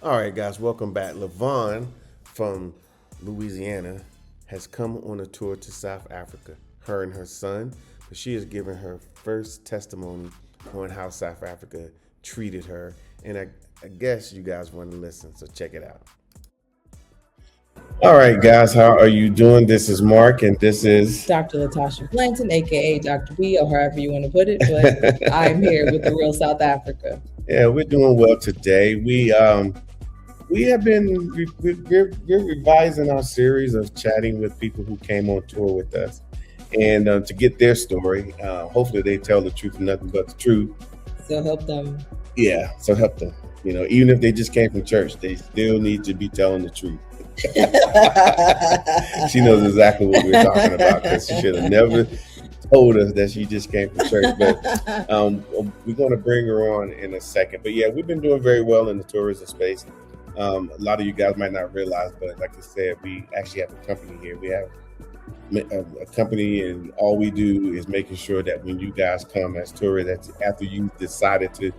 All right, guys, welcome back. LaVon from Louisiana has come on a tour to South Africa, her and her son, but she is giving her first testimony on how South Africa treated her. And I guess you guys want to listen, so check it out. All right, guys, how are you doing? This is Mark, and this is. Dr. Latasha Blanton, aka Dr. B, or however you want to put it, but I'm here with the real South Africa. Yeah, we're doing well today. We have been we're revising our series of chatting with people who came on tour with us, and to get their story. Hopefully, they tell the truth and nothing but the truth. So help them. Yeah, so help them. Even if they just came from church, they still need to be telling the truth. She knows exactly what we're talking about because she should have never told us that she just came from church. But we're going to bring her on in a second. But yeah, we've been doing very well in the tourism space. A lot of you guys might not realize, but like I said, we actually have a company here. We have a company, and all we do is making sure that when you guys come as tourists, after you decided to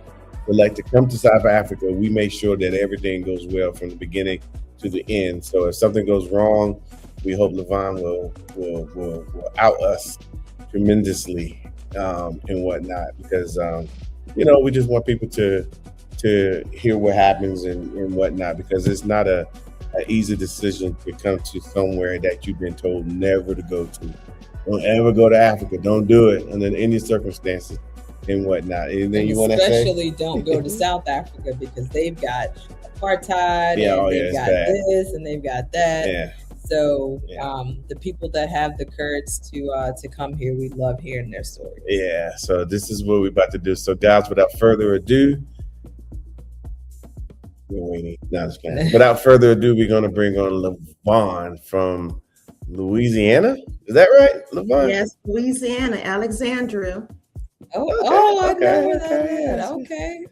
elect to come to South Africa, we make sure that everything goes well from the beginning to the end. So if something goes wrong, we hope LaVon will out us tremendously and whatnot, because we just want people to hear what happens and whatnot, because it's not an easy decision to come to somewhere that you've been told never to go to. Don't ever go to Africa. Don't do it under any circumstances and whatnot. Anything you want to say? Especially don't go to South Africa because they've got apartheid, Yeah, and they've got this and they've got that. Yeah. So the people that have the courage to come here, we love hearing their stories. Yeah. So this is what we're about to do. So guys, without further ado, we're waiting. No, just kidding. Without further ado, we're going to bring on LaVon from Louisiana. Is that right, LaVon? Yes, Louisiana, Alexandria. I know where that is. Okay.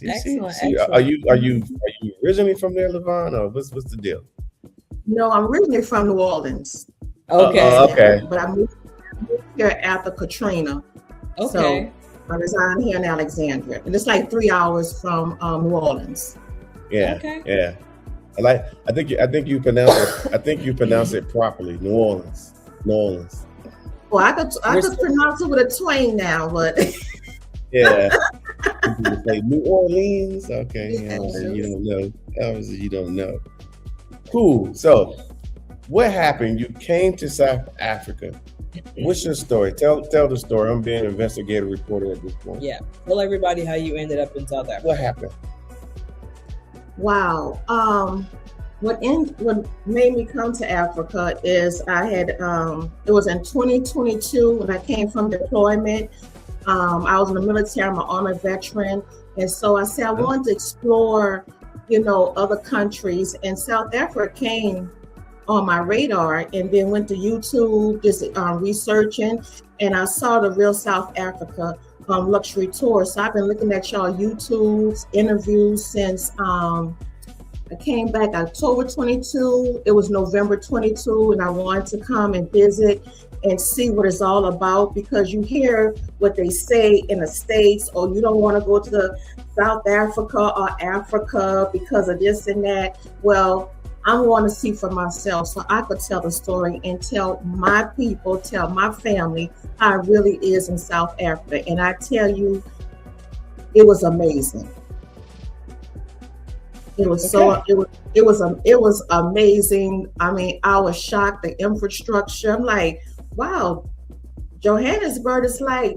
Yeah. Excellent. Are you originally from there, LaVon, or what's the deal? No, I'm originally from New Orleans. Okay. Okay. But I moved here after Katrina. Okay. So I reside here in Alexandria, and it's like 3 hours from New Orleans. Yeah. Okay. Yeah. I think you pronounce it properly. New Orleans. Well, I could pronounce it with a twang now, but yeah. People say New Orleans. Okay. Yeah. You don't know. Obviously, you don't know. Cool. So, what happened? You came to South Africa. What's your story? Tell the story. I'm being an investigative reporter at this point. Yeah. Tell everybody how you ended up in South Africa. What happened? wow. What made me come to Africa is I had it was in 2022 when I came from deployment. I was in the military. I'm an Army veteran, and so I said I wanted to explore, other countries, and South Africa came on my radar, and then went to YouTube just researching, and I saw the Real South Africa luxury tour. So I've been looking at y'all YouTube's interviews since I came back October 22. It was November 22, and I wanted to come and visit and see what it's all about, because you hear what they say in the States, or you don't want to go to the South Africa or Africa because of this and that. Well, I want to see for myself so I could tell the story and tell my people, tell my family how it really is in South Africa. And I tell you, it was amazing. It was it was amazing. I mean, I was shocked, the infrastructure. I'm like, wow, Johannesburg is like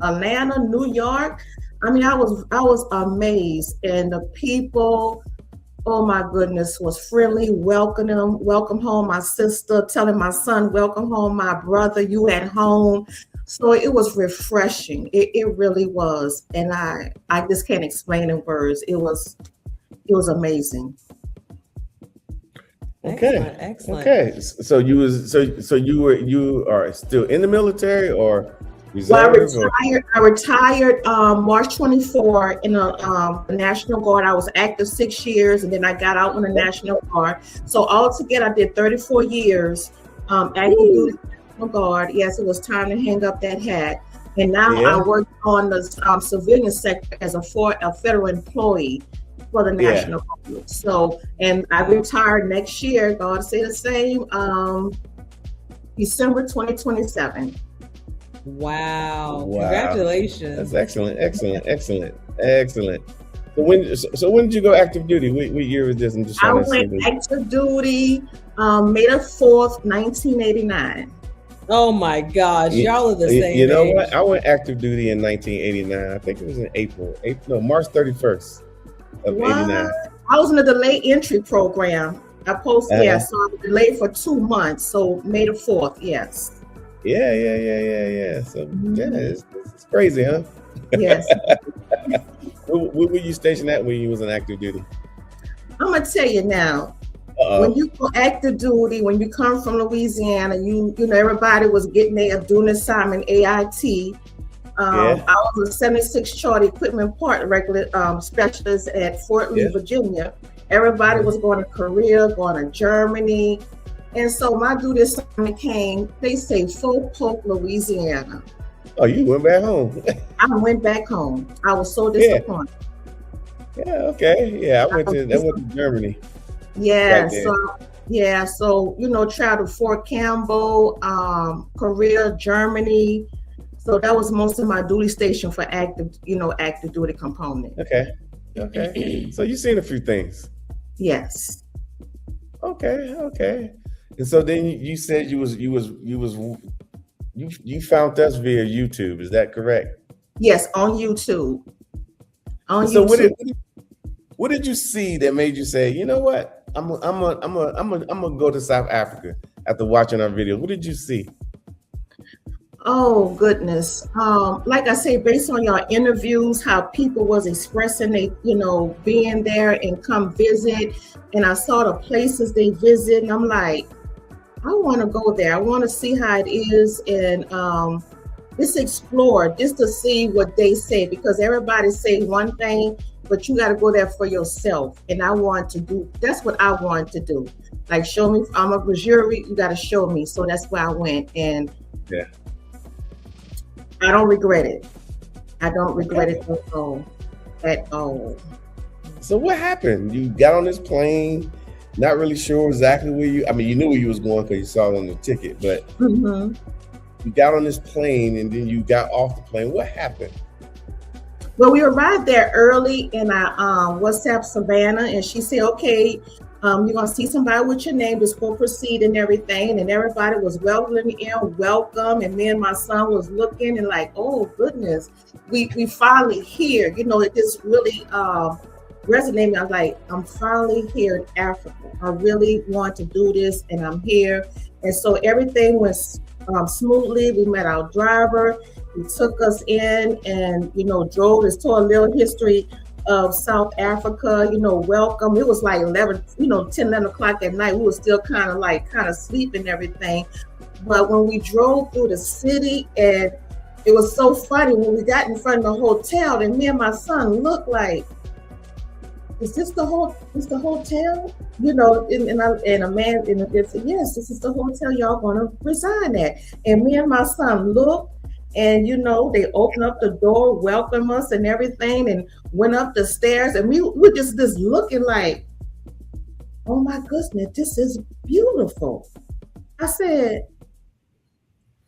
Atlanta, New York. I mean, I was amazed, and the people, oh my goodness, was friendly, welcome home my sister, telling my son, welcome home my brother, you at home. So it was refreshing. It really was. And I just can't explain in words. It was amazing. Okay. Excellent. Okay. So you are still in the military or Well, reserve? I retired March 24 in the National Guard. I was active 6 years, and then I got out in the National Guard. So altogether, I did 34 years active duty National Guard. Yes, it was time to hang up that hat. And now I work on the civilian sector as a federal employee. for the Yeah. National Guard. So, and I retire next year, God say the same, December 2027. Wow. Wow. Congratulations. That's excellent. So when did you go active duty? What year was this? I'm just I trying to went see. active duty May the 4th, 1989. Oh my gosh, y'all are the same You know age. what? I went active duty in 1989. I think it was in March 31st of What? 89. I was in the delayed entry program. I posted, Uh-huh. so I was delayed for 2 months. So May the 4th, yes. Yeah. So yeah, it's crazy, huh? Yes. Where were you stationed at when you was on active duty? I'm gonna tell you now. When you go active duty, when you come from Louisiana, you know everybody was getting their doing assignment AIT. I was a 76 chart equipment part regular specialist at Fort Lee, Virginia. Everybody was going to Korea, going to Germany, and so my duty assignment came. They say Fort Polk, Louisiana. Oh, you went back home. I went back home. I was so disappointed. I went to Germany. Yeah, so you know, traveled to Fort Campbell, Korea, Germany. So that was most of my duty station for active duty component. Okay. So you've seen a few things. Yes. Okay. And so then you said you found us via YouTube. Is that correct? Yes, on YouTube. So what did you see that made you say, you know what? I'm gonna go to South Africa after watching our video. What did you see? Oh goodness. Like I say, based on your interviews, how people was expressing they, being there and come visit, and I saw the places they visit, and I'm like, I want to go there. I want to see how it is, and just explore, just to see what they say, because everybody say one thing, but you got to go there for yourself. And that's what I want to do. Like, show me, I'm a Brazilian, you got to show me. So that's where I went, and I don't regret it. I don't regret it at all. So what happened? You got on this plane, not really sure exactly you knew where you was going because you saw it on the ticket, but you got on this plane and then you got off the plane. What happened? Well, we arrived there early, and I WhatsApp Savannah, and she said, okay, you're going to see somebody with your name, just go proceed and everything. And everybody was welcoming welcome. And me and my son was looking and like, oh, goodness, we finally here. It just really resonated. I was like, I'm finally here in Africa. I really want to do this, and I'm here. And so everything went smoothly. We met our driver. He took us in and, drove us to a little history of South Africa, welcome. It was like 10, 11 o'clock at night. We were still kind of sleeping and everything. But when we drove through the city, and it was so funny when we got in front of the hotel, and me and my son looked like, is this the hotel? And a man said, yes, this is the hotel y'all gonna reside at. And me and my son looked, and they opened up the door, welcomed us and everything, and went up the stairs, and we were just looking like, oh my goodness, this is beautiful. I said,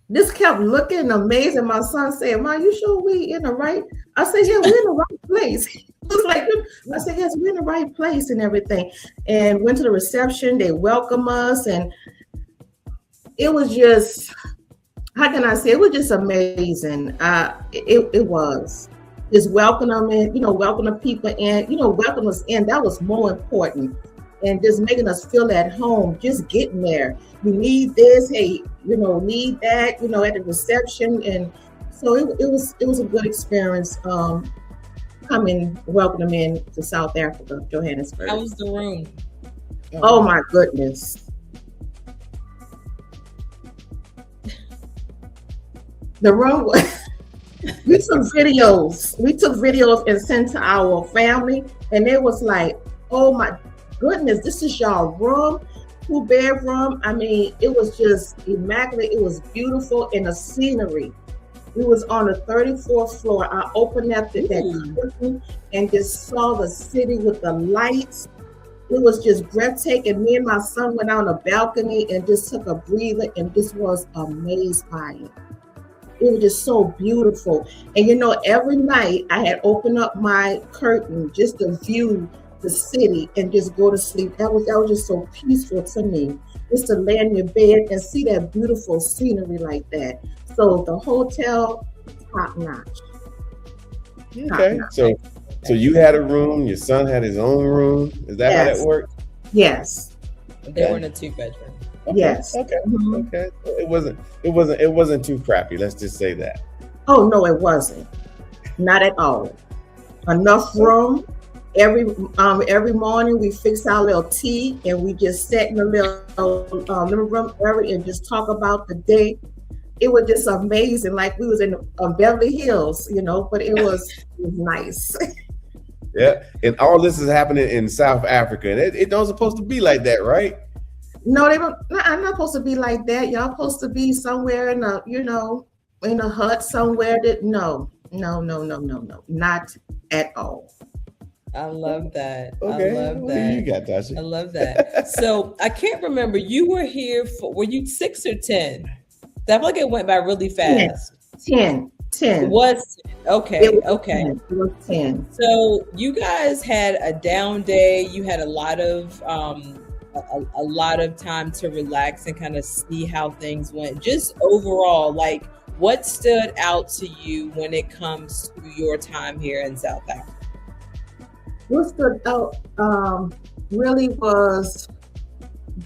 this kept looking amazed, and my son said, "Ma, you sure we in the right?" I said, "Yeah, we're in the right place." I said, "Yes, we're in the right place and everything." And went to the reception. They welcomed us, and it was just, how can I say? It was just amazing. It was just welcoming, welcoming people in, welcoming us in. That was more important. And just making us feel at home, just getting there. You need this, hey, need that, at the reception. And so it was a good experience welcoming them in to South Africa, Johannesburg. How was the room? Oh my goodness. The room was, we took videos and sent to our family, and it was like, oh my goodness, this is y'all room, 2-bedroom. I mean, it was just immaculate. It was beautiful, and the scenery We was on the 34th floor. I opened up that Ooh. curtain and just saw the city with the lights. It was just breathtaking. Me and my son went on a balcony and just took a breather and just was amazed by it. It was just so beautiful. And every night I had opened up my curtain just to view the city and just go to sleep. That was just so peaceful to me. Just to lay in your bed and see that beautiful scenery like that. So the hotel, top notch. Okay. So you had a room, your son had his own room. Is that how that Yes. worked? Yes. They were in a 2-bedroom. Okay. Yes. Okay. Mhm. Okay. It wasn't too crappy. Let's just say that. Oh no, it wasn't. Not at all. Enough room. Every morning we fix our little tea and we just sat in the little living room area and just talk about the day. It was just amazing, like we was in Beverly Hills, but it was nice. Yeah. And all this is happening in South Africa. And it don't supposed to be like that, right? No, they don't. I'm not supposed to be like that. Y'all supposed to be somewhere in a hut somewhere. No, not at all. I love that. Okay. I love What do you that. got, Tasha? I love that. So I can't remember. You were here were you 6 or 10? I feel like it went by really fast. 10. It was 10. Okay. It was Okay. 10. It was 10. So you guys had a down day. You had a lot of time to relax and kind of see how things went. Just overall, like what stood out to you when it comes to your time here in South Africa? What stood out really was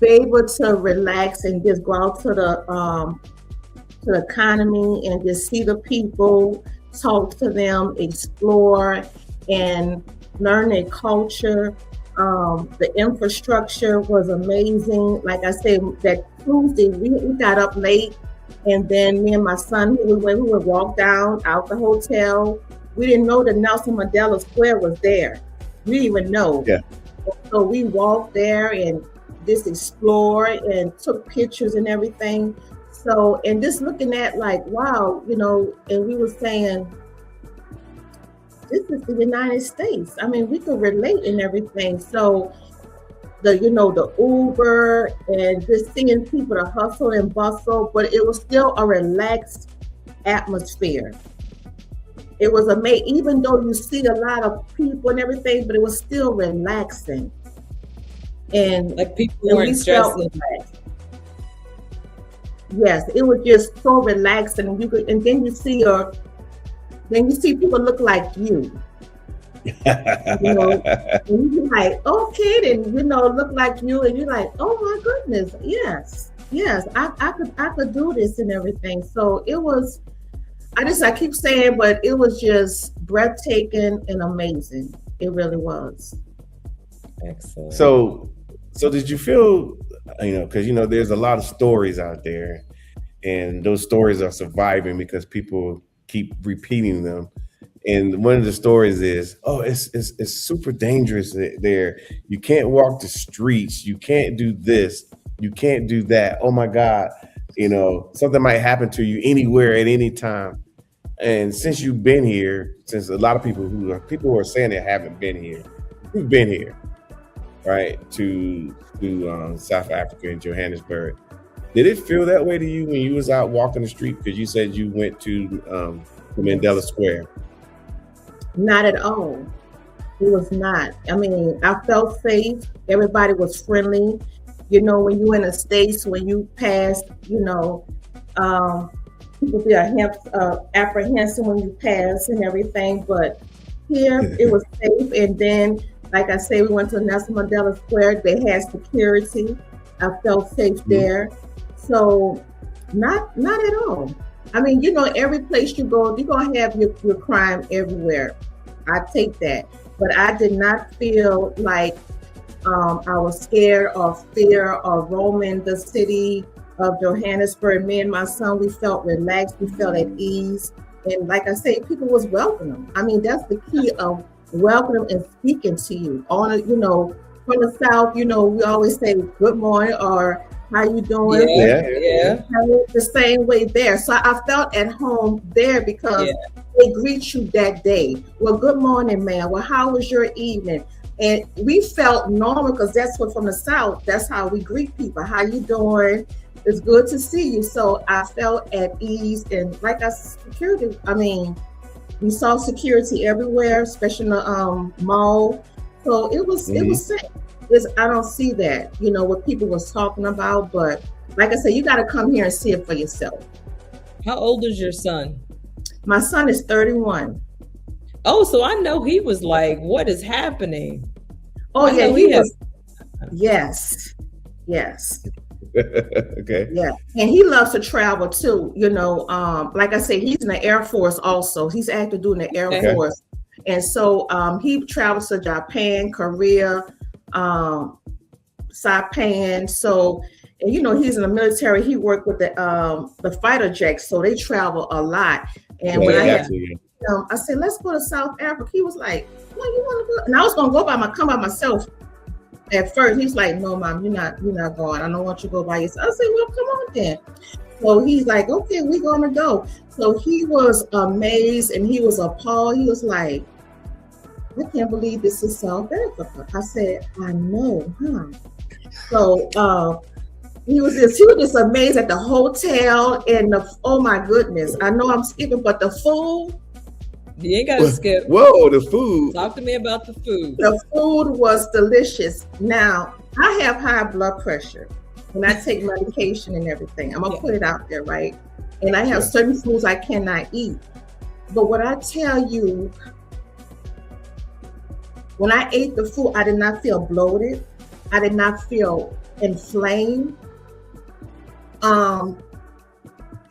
be able to relax and just go out to the economy and just see the people, talk to them, explore, and learn their culture. The infrastructure was amazing. Like I said, that Tuesday we got up late, and then me and my son, we would walk down out the hotel. We didn't know that Nelson Mandela Square was there. We didn't even know. Yeah. So we walked there and just explored and took pictures and everything. So, and just looking at like, wow, and we were saying, this is the United States. I mean, we could relate and everything. So the Uber and just seeing people, the hustle and bustle, but it was still a relaxed atmosphere. It was amazing, even though you see a lot of people and everything, but it was still relaxing. And Like people and we weren't felt stressing. relaxed. Yes, it was just so relaxing. And then you see people look like you. And you're like, okay, then look like you, and you're like, oh my goodness, yes, I could do this and everything. So it was. I keep saying, but it was just breathtaking and amazing. It really was. Excellent. So did you feel, because there's a lot of stories out there, and those stories are surviving because people keep repeating them. And one of the stories is, oh, it's super dangerous there. You can't walk the streets. You can't do this. You can't do that. Oh my God, something might happen to you anywhere at any time. And since you've been here, since a lot of people who are saying they haven't been here, you've been here, right? To South Africa and Johannesburg. Did it feel that way to you when you was out walking the street? Because you said you went to the Mandela Square. Not at all. It was not. I mean, I felt safe. Everybody was friendly. When you're in the States, when you pass, people be apprehensive when you pass and everything. But here, it was safe. And then, like I say, we went to Nelson Mandela Square. They had security. I felt safe there. So, not at all. I mean, every place you go, you're going to have your crime everywhere. I take that. But I did not feel like I was scared or fear of roaming the city of Johannesburg. Me and my son, we felt relaxed. We felt at ease. And like I say, people was welcoming. I mean, that's the key of welcoming and speaking to you. From the South, we always say good morning or How you doing? Yeah. The same way there. So I felt at home there because Yeah. they greet you that day. Well, good morning, ma'am. Well, how was your evening? And we felt normal because that's what from the South, that's how we greet people. How you doing? It's good to see you. So I felt at ease, and like I security, I mean, we saw security everywhere, especially in the mall. So it was safe. I don't see that, what people was talking about, but like I said, you got to come here and see it for yourself. How old is your son? My son is 31. Oh, so I know he was like, what is happening? Oh, yeah, he was. Yes. Okay. Yeah, and he loves to travel too. Like I said, he's in the Air Force also. He's active doing the Air Force, and so he travels to Japan, Korea, Saipan. So, and he's in the military. He worked with the fighter jets, so they travel a lot. And when I said, let's go to South Africa, he was like, well, you want to go? And I was gonna come by myself. At first, he's like, no, Mom, you're not going. I don't want you to go by yourself. I said, well, come on then. So he's like, okay, we're gonna go. So he was amazed and he was appalled. He was like, I can't believe this is South Africa. I said, I know, huh? So he was just amazed at the hotel and oh my goodness. I know I'm skipping, but the food. You ain't gotta skip. Whoa, the food. Talk to me about the food. The food was delicious. Now, I have high blood pressure and I take medication and everything. I'm gonna put it out there, right? And I have certain foods I cannot eat. But what I tell you, when I ate the food, I did not feel bloated. I did not feel inflamed.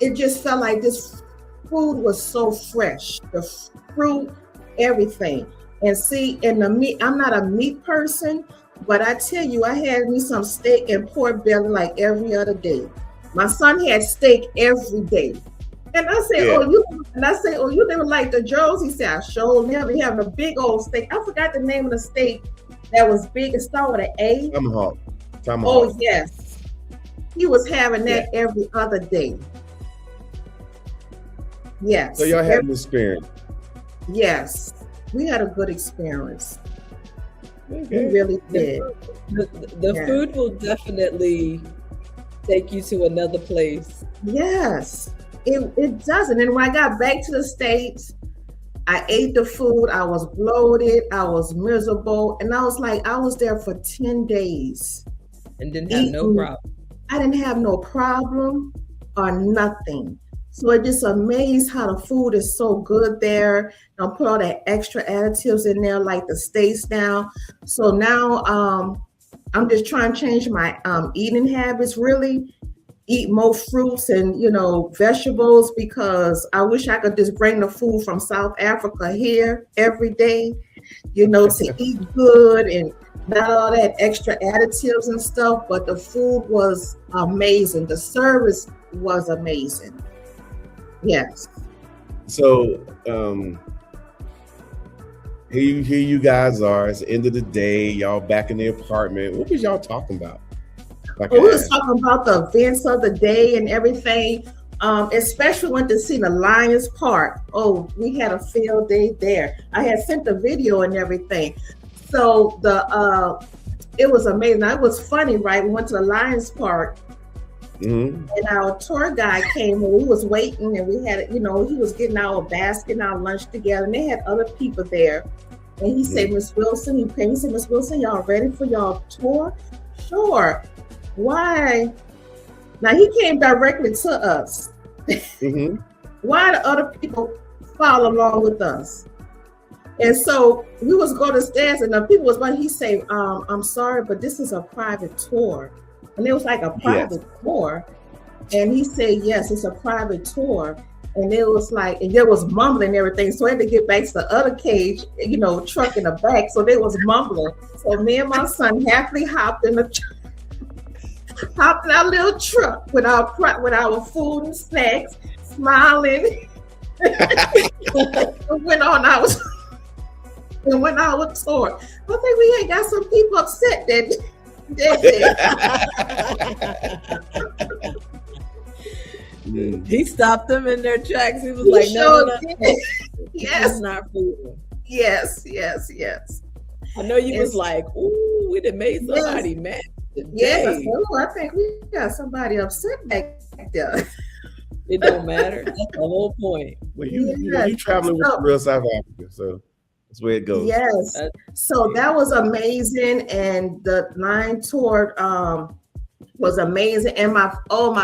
It just felt like this food was so fresh. The fruit, everything. And see, in the meat, I'm not a meat person, but I tell you, I had me some steak and pork belly like every other day. My son had steak every day. And I said, you never like the Joes? He said, I sure never. He having a big old steak. I forgot the name of the steak that was big. It started with an A. Tomahawk. Oh, yes. He was having that every other day. Yes. So y'all had an experience. Yes. We had a good experience. Okay. We really did. The food will definitely take you to another place. Yes. It doesn't. And when I got back to the States, I ate the food. I was bloated. I was miserable. And I was like, I was there for 10 days. And didn't have no problem. I didn't have no problem or nothing. So it just amazed how the food is so good there. I'll put all that extra additives in there like the States now. So now I'm just trying to change my eating habits, really eat more fruits and, vegetables, because I wish I could just bring the food from South Africa here every day, to eat good and not all that extra additives and stuff. But the food was amazing. The service was amazing. Yes. So here you guys are. It's the end of the day. Y'all back in the apartment. What was y'all talking about? We was talking about the events of the day and everything. Especially went to see the Lions Park. Oh, we had a field day there. I had sent the video and everything. So it was amazing. It was funny, right? We went to the Lions Park. Mm-hmm. And our tour guide came and we was waiting and we had, he was getting our basket and our lunch together, and they had other people there. And he said, Miss Wilson, he said, Miss Wilson, y'all ready for y'all tour? Sure. Why? Now he came directly to us. Mm-hmm. Why do other people follow along with us? And so we was going to stairs and the people was like, he said, I'm sorry, but this is a private tour. And it was like a private tour. And he said, yes, it's a private tour. And it was like, and there was mumbling and everything. So I had to get back to the other cage, truck in the back. So there was mumbling. So me and my son happily hopped in our little truck with our food and snacks, smiling. and went on our tour. I think we had got some people upset that Did they? He stopped them in their tracks. He was He like, sure no. did. This Yes, is not for you. yes. I know you was It's, like, ooh, we done made yes, somebody mad yes. I said, today. oh, I think we got somebody upset back there. It don't matter. That's the whole point. Well, you Yes. traveling with So, the real South Africa, so that's where it goes. yes. That's So that was amazing, and the line tour was amazing. And my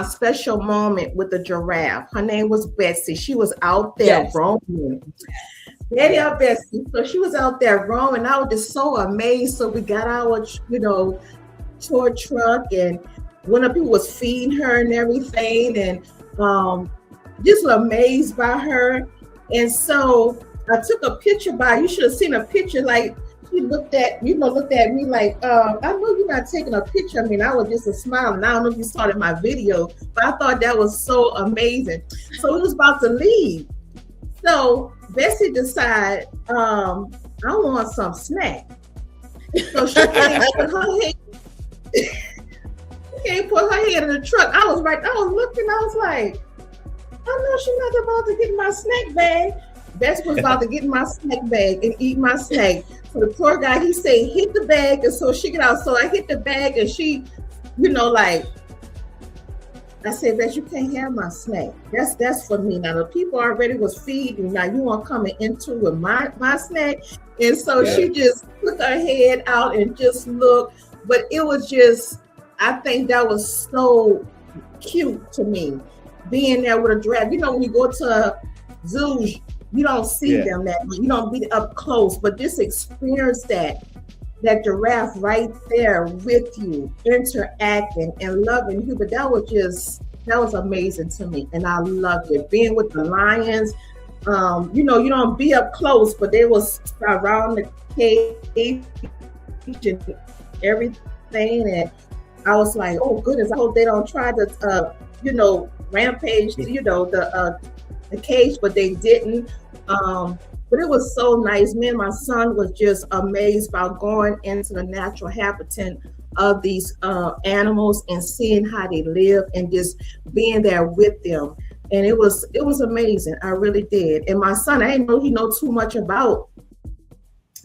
special moment with the giraffe. Her name was Betsy. She was out there yes. roaming. Betty Yes. or Betsy. So she was out there roaming. I was just so amazed. So we got our, tour truck, and one of the people was feeding her and everything, and just amazed by her. And so I took a picture by. You should have seen a picture. Like she looked at me like, I know you're not taking a picture. I mean, I was just a smile, and I don't know if you saw it in my video, but I thought that was so amazing. So we was about to leave. So Bessie decided, I want some snack. So she can't put her head, in the truck. I was looking, I was like, I know she's not about to get in my snack bag. Bessie was about to get in my snack bag and eat my snack. So the tour guy, he said, hit the bag, and so she get out. So I hit the bag, and she, like, I said, Bess, you can't have my snack. That's for me. Now the people already was feeding. Now you want to come into with my snack. And so she just put her head out and just looked. But it was just, I think that was so cute to me. Being there with a giraffe. When you go to zoos, you don't see them that much. You don't be up close, but just experience that giraffe right there with you, interacting and loving you. But that was amazing to me, and I loved it. Being with the lions, you don't be up close, but they was around the cage and everything, and I was like, oh goodness, I hope they don't try to, rampage, the cage, but they didn't. But it was so nice. Me and my son was just amazed by going into the natural habitat of these animals and seeing how they live and just being there with them. And it was amazing. I really did. And my son, I didn't know he knows too much about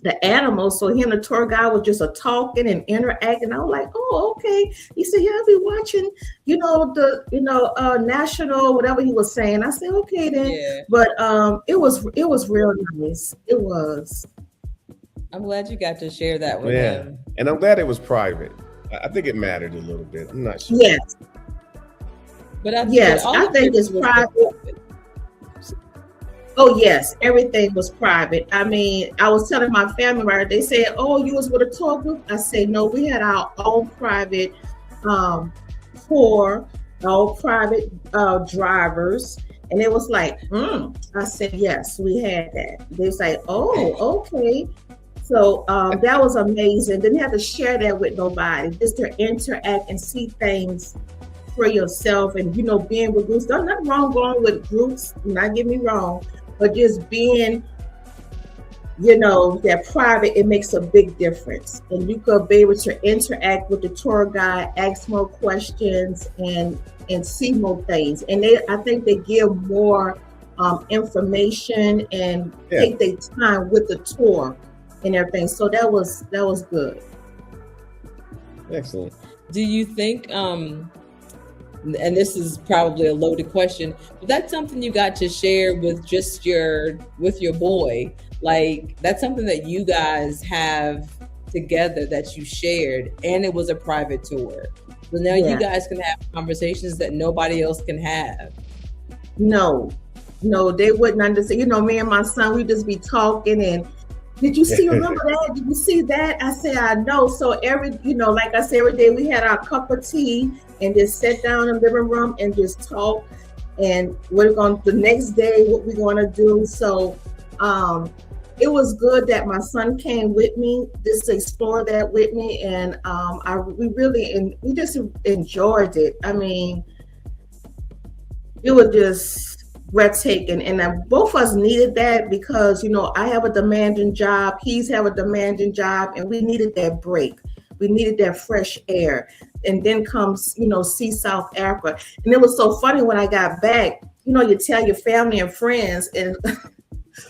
the animals. So he and the tour guide was just talking and interacting. I was like, oh, okay. He said, yeah, I'll be watching, the national, whatever he was saying. I said, okay then. Yeah. But it was real nice. It was. I'm glad you got to share that with him. And I'm glad it was private. I think it mattered a little bit. I'm not sure. Yes. But I think it's private. Oh yes, everything was private. I mean, I was telling my family, right? They said, "Oh, you was with a tour group." I said, "No, we had our own private tour, our private drivers." And it was like, I said, "Yes, we had that." They was like, "Oh, okay." So that was amazing. Didn't have to share that with nobody. Just to interact and see things for yourself, and being with groups. There's nothing wrong going with groups. Do not get me wrong. But just being, that private, it makes a big difference. And you could be able to interact with the tour guide, ask more questions, and see more things. And I think they give more information and take their time with the tour and everything. So that was good. Excellent. Do you think and this is probably a loaded question, but that's something you got to share with just your boy? Like, that's something that you guys have together that you shared, and it was a private tour. So now you guys can have conversations that nobody else can have. No, they wouldn't understand. Me and my son, we just be talking and, did you see, remember that? Did you see that? I said, I know. So like I said, every day we had our cup of tea and just sat down in the living room and just talk. And the next day, what we're going to do. So it was good that my son came with me just to explore that with me. And we just enjoyed it. I mean, it was just breathtaking, and both of us needed that because I have a demanding job, he's have a demanding job, and we needed that break. We needed that fresh air. And then comes, see South Africa. And it was so funny when I got back, you tell your family and friends, and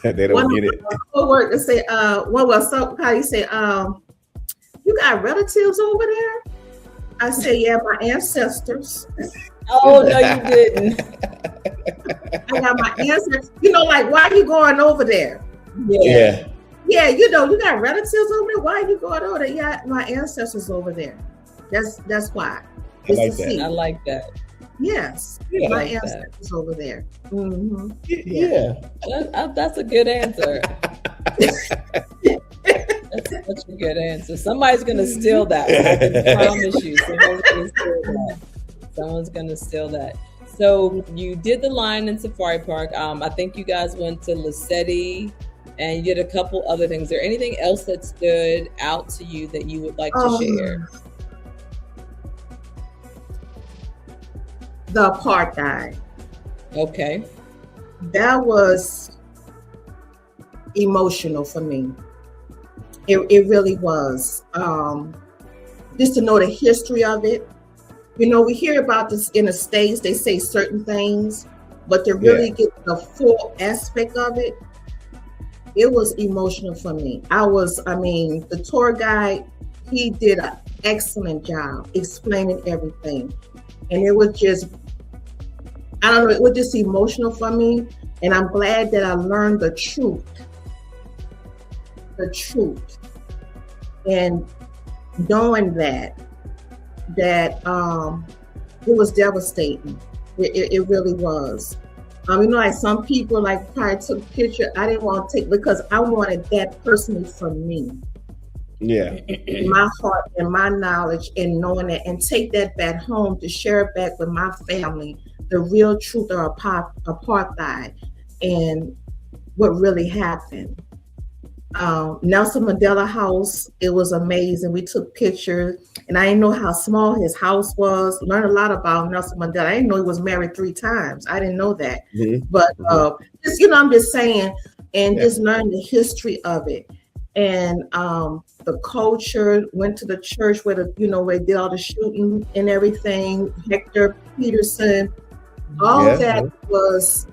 they don't get it. Co-workers say, how you say, you got relatives over there? I say, yeah, my ancestors. Oh, no, you didn't. I got my ancestors. Like, why are you going over there? Yeah. Yeah, you got relatives over there. Why are you going over there? Yeah, my ancestors over there. That's why. I like that. I like that. Yes, my ancestors over there. Mm-hmm. Yeah. That's a good answer. That's a good answer. Somebody's going to steal that. I can promise you. Someone's going to steal that. So you did the line in Safari Park. I think you guys went to Lesedi and you did a couple other things. Is there anything else that stood out to you that you would like to share? The apartheid. Okay. That was emotional for me. It really was. Just to know the history of it. We hear about this in the States, they say certain things, but to really get the full aspect of it, it was emotional for me. The tour guide, he did an excellent job explaining everything. And it was just, it was just emotional for me. And I'm glad that I learned the truth. And knowing that it was devastating. It really was. Like some people probably took picture. I didn't want to take because I wanted that personally for me. Yeah. My heart and my knowledge and knowing it and take that back home to share it back with my family, the real truth of apartheid and what really happened. Nelson Mandela House, it was amazing. We took pictures and I didn't know how small his house was. Learned a lot about Nelson Mandela. I didn't know he was married 3 times. I didn't know that. Mm-hmm. But just, I'm just saying, and just learn the history of it. And the culture, went to the church where where they did all the shooting and everything. Hector Peterson, all that was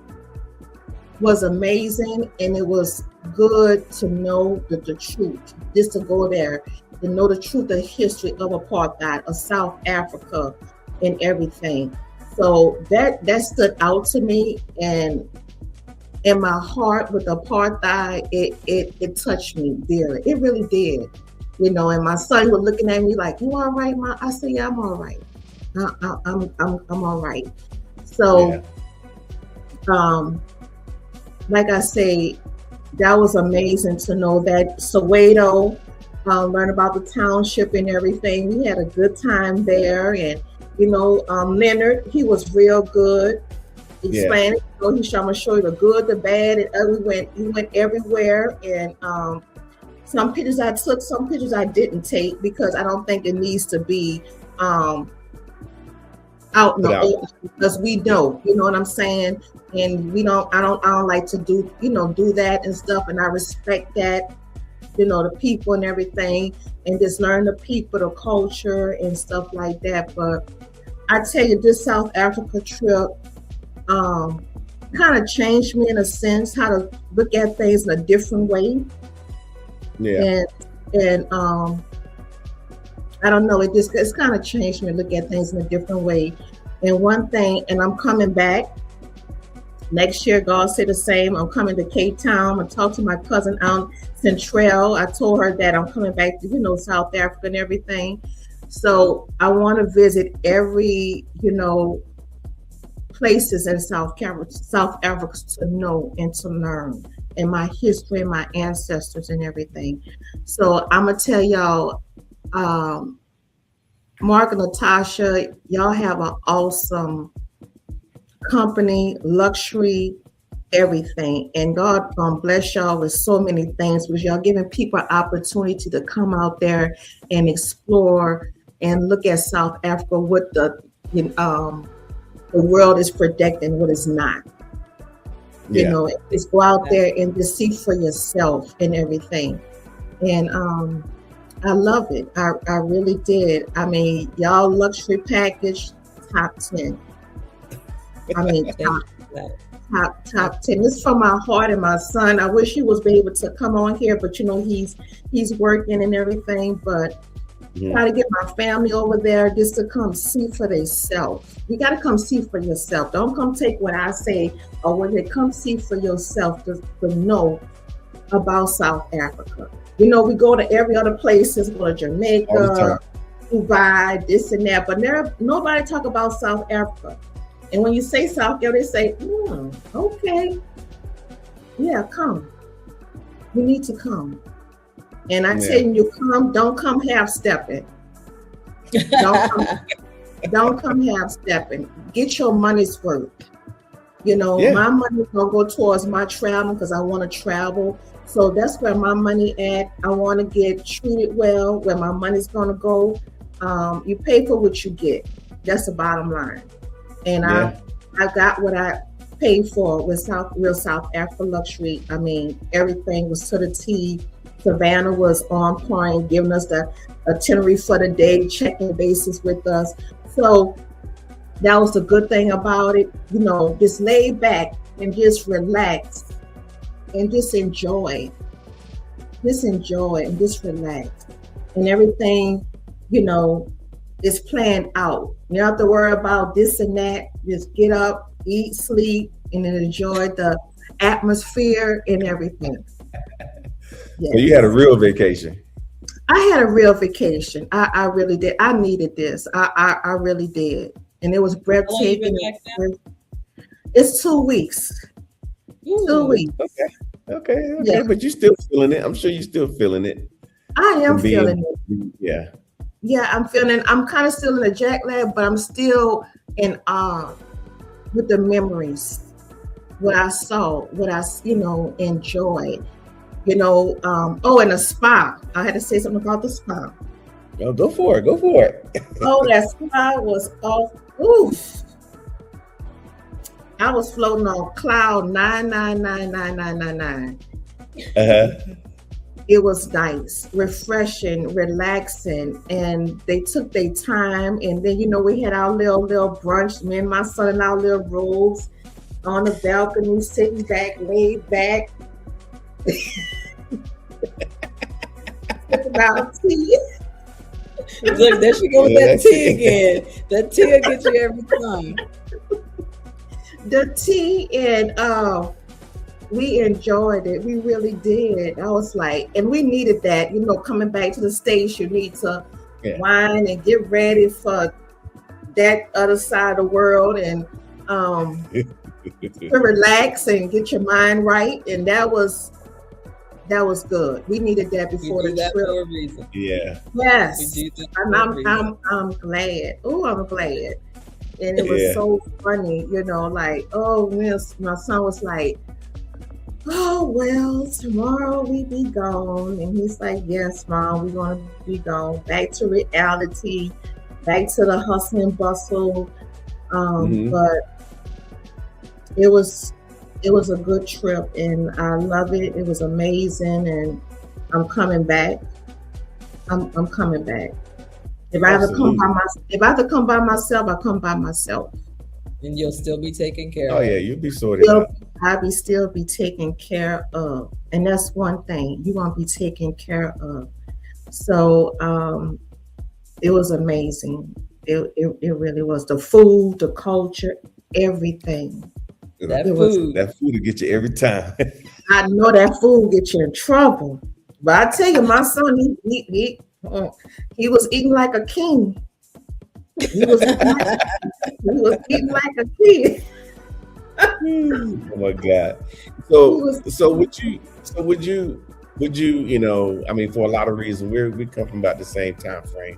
amazing, and it was good to know the truth. Just to go there, to know the truth, the history of apartheid, of South Africa, and everything. So that stood out to me, and in my heart with apartheid, it touched me dearly. It really did. And my son was looking at me like, "You all right, Ma?" I said, "Yeah, I'm all right. I'm all right." So, like I say, that was amazing to know that Soweto, learn about the township and everything. We had a good time there, and Leonard, he was real good. Explaining, he's trying to show you the good, the bad, and he went everywhere. And some pictures I took, some pictures I didn't take because I don't think it needs to be out in the open because we know, you know what I'm saying, and I don't like to do that and stuff, and I respect that, the people and everything, and just learn the people, the culture and stuff like that. But I tell you, this South Africa trip kind of changed me in a sense how to look at things in a different way. And I don't know, it's kind of changed me to look at things in a different way. And one thing, and I'm coming back next year, God said the same. I'm coming to Cape Town. I talked to my cousin Aunt Centrell. I told her that I'm coming back to South Africa and everything. So I want to visit every places in South Africa to know and to learn, and my history and my ancestors and everything. So I'm gonna tell y'all, Mark and Natasha, y'all have an awesome company, luxury, everything, and God gonna bless y'all with so many things because y'all giving people an opportunity to come out there and explore and look at South Africa, what the world is protecting, what is not. Just go out there and just see for yourself and everything. And I love it. I really did. I mean, y'all luxury package, top 10. I mean, Thank you for that. top 10. It's from my heart and my son. I wish he was be able to come on here, but he's working and everything. But try to get my family over there just to come see for themselves. You got to come see for yourself. Don't come take what I say or when they come see for yourself to know about South Africa. You know, we go to every other places, go to Jamaica, Dubai, this and that, but nobody talk about South Africa. And when you say South Africa, they say, okay, yeah, come. You need to come. And I tell you, don't come half-stepping. Don't come half-stepping. Get your money's worth. You know, my money is going to go towards my travel because I want to travel. So that's where my money at. I want to get treated well, where my money's going to go. You pay for what you get. That's the bottom line. And I got what I paid for with Real South Africa Luxury. I mean, everything was to the T. Savannah was on point, giving us the itinerary for the day, checking basis with us. So that was the good thing about it. You know, just lay back and just relax and just enjoy. Just enjoy and just relax. And everything, you know, is planned out. You don't have to worry about this and that. Just get up, eat, sleep, and then enjoy the atmosphere and everything. Yes. So you had a real vacation. I had a real vacation. I really did. I needed this. I really did. And it was breathtaking. It's 2 weeks. Ooh. 2 weeks. Okay. Yeah. But you're still feeling it. I'm sure you're still feeling it. I am feeling it. Yeah. Yeah, I'm kind of still in a jet lag, but I'm still in awe with the memories, what I saw, what I, enjoyed. And a spa. I had to say something about the spa. Oh, go for it. Oh, that spa was off. Oof. I was floating on cloud 9999999. It was nice, refreshing, relaxing, and they took their time. And then, we had our little brunch, me and my son in our little robes on the balcony, sitting back, laid back. About tea. Look, there she goes with that tea again. That tea will get you every time. The tea, and we enjoyed it. We really did. I was like, and we needed that. Coming back to the States, you need to wine and get ready for that other side of the world, and to relax and get your mind right. And that was good. We needed that before the trip. For a reason. Yeah. Yes. I'm glad. Oh, I'm glad. And it was so funny, my son was like, oh, well, tomorrow we be gone. And he's like, yes, Mom, we're going to be gone. Back to reality, back to the hustle and bustle. But it was a good trip, and I love it. It was amazing, and I'm coming back. I'm coming back. If I have to come by myself, I come by myself. And you'll still be taken care of. Oh yeah, you'll be sorted out. I'll still be taken care of, and that's one thing you want to be taken care of. So it was amazing. It really was. The food, the culture, everything. That food will get you every time. I know that food will get you in trouble. But I tell you, my son, he was eating like a king. He was eating like a kid. Oh my God. So would you, I mean, for a lot of reasons, we come from about the same time frame,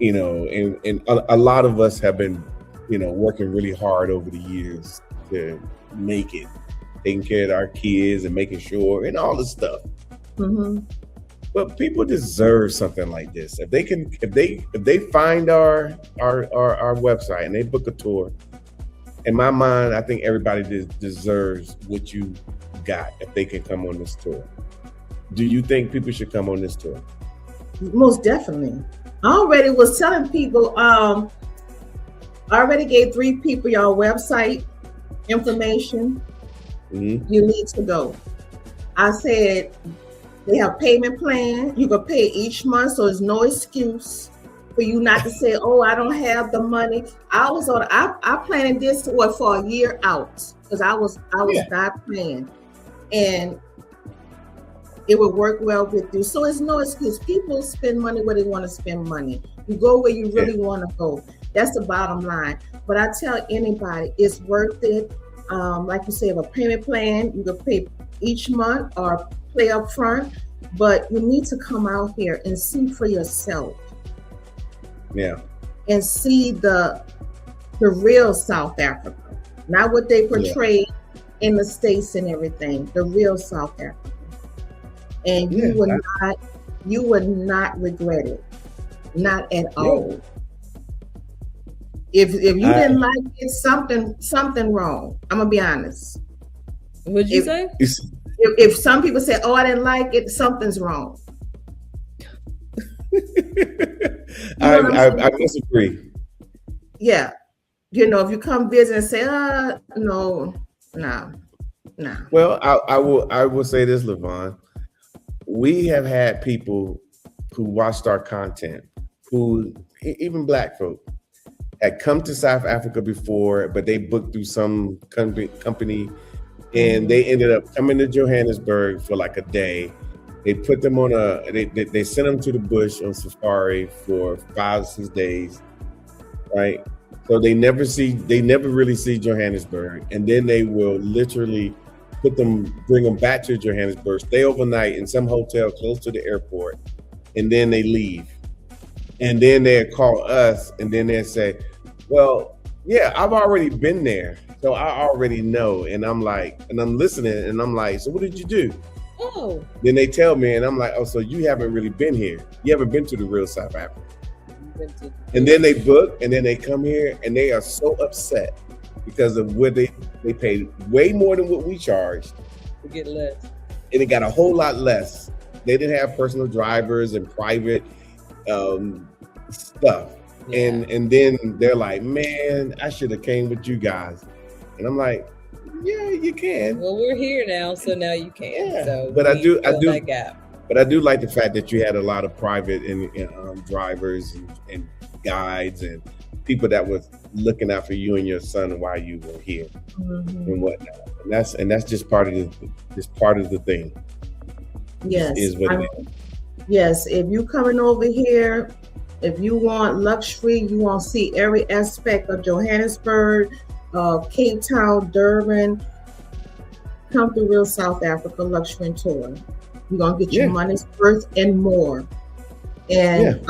and a lot of us have been, working really hard over the years to make it, taking care of our kids and making sure and all this stuff. But people deserve something like this. If they find our website and they book a tour, in my mind, I think everybody deserves what you got if they can come on this tour. Do you think people should come on this tour? Most definitely. I already was telling people, I already gave 3 people your website information. Mm-hmm. You need to go. I said they have payment plan. You can pay each month, so there's no excuse for you not to say, "Oh, I don't have the money." I planned this for a year out because I was not playing, and it would work well with you. So it's no excuse. People spend money where they want to spend money. You go where you really want to go. That's the bottom line. But I tell anybody, it's worth it. Like you say, a payment plan, you can pay each month or pay up front, but you need to come out here and see for yourself. Yeah. And see the real South Africa, not what they portray in the States and everything, the real South Africa. And you would not regret it. Not at all. If you didn't like it, something wrong. I'm gonna be honest. What'd you say? If some people say, "Oh, I didn't like it," something's wrong. I disagree. Yeah, if you come visit and say, no. Well, I will say this, LaVon. We have had people who watched our content, who even Black folk had come to South Africa before, but they booked through some company, and they ended up coming to Johannesburg for like a day. They put them on they sent them to the bush on safari for 5-6 days, right? So they never really see Johannesburg, and then they will literally bring them back to Johannesburg, stay overnight in some hotel close to the airport, and then they leave. And then they call us, and then they say, "Well, yeah, I've already been there, so I already know." And I'm like, and I'm listening, and I'm like, "So what did you do?" Oh. Then they tell me, and I'm like, "Oh, so you haven't really been here. You haven't been to the real South Africa." And then they book, and then they come here, and they are so upset because of what they paid way more than what we charged. To get less. And it got a whole lot less. They didn't have personal drivers and private stuff. Yeah. And then they're like, "Man, I should have came with you guys." And I'm like, "Yeah, you can." Well, we're here now, so now you can. Yeah. So but I do that gap. But I do like the fact that you had a lot of private and drivers and guides and people that was looking out for you and your son while you were here and whatnot. And that's just part of the thing. Yes. Is what it is. Yes. If you coming over here, if you want luxury, you want to see every aspect of Johannesburg, Cape Town, Durban, come to Real South Africa Luxury Tour. You're going to get your money's worth and more. And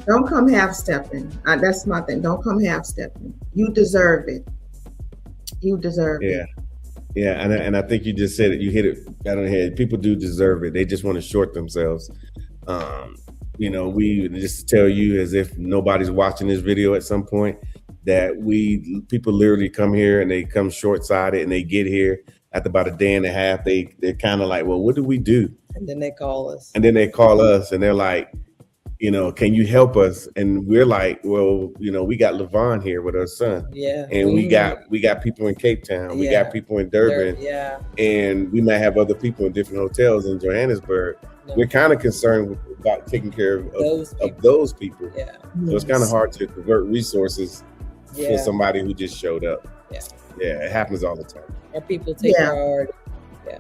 don't come half-stepping. That's my thing. Don't come half-stepping. You deserve it. You deserve it. Yeah, and I think you just said it. You hit it right on the head. People do deserve it. They just want to short themselves. We just tell you, as if nobody's watching this video at some point, that people literally come here and they come short-sighted, and they get here after about a day and a half. They're kind of like, "Well, what do we do?" And then they call us. And they're like, "Can you help us?" And we're like, "Well, we got LaVon here with her son. Yeah. And we got people in Cape Town. We got people in Durban. Yeah. And we might have other people in different hotels in Johannesburg." No. We're kind of concerned about taking care of those people. Yeah. So it's kind of hard to divert resources for somebody who just showed up. Yeah. Yeah, it happens all the time. Or people take priority.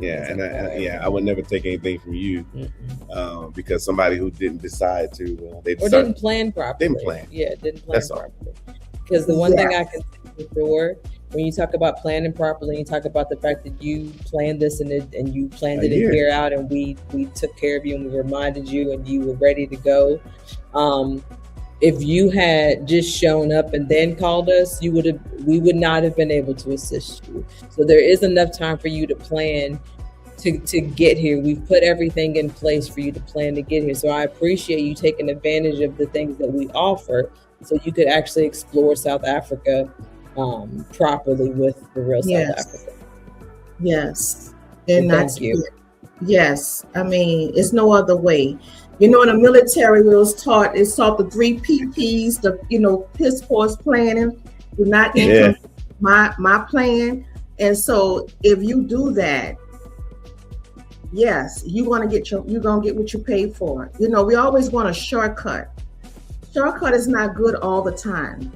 I would never take anything from you because somebody who didn't decide to, didn't plan properly. Didn't plan. Yeah, didn't plan properly. Because the one thing I can say for sure, when you talk about planning properly, you talk about the fact that you planned this and you planned it a year out, and we took care of you and we reminded you and you were ready to go. If you had just shown up and then called us, we would not have been able to assist you. So there is enough time for you to plan to get here. We've put everything in place for you to plan to get here. So I appreciate you taking advantage of the things that we offer so you could actually explore South Africa properly with the real South Africa. Yes. And thank you. Yes. I mean, it's no other way. You know, in the military, it's taught the 3 PPs, the, piss poor planning. Do not interrupt my plan. And so if you do that, yes, you're gonna get what you paid for. We always want a shortcut. Shortcut is not good all the time.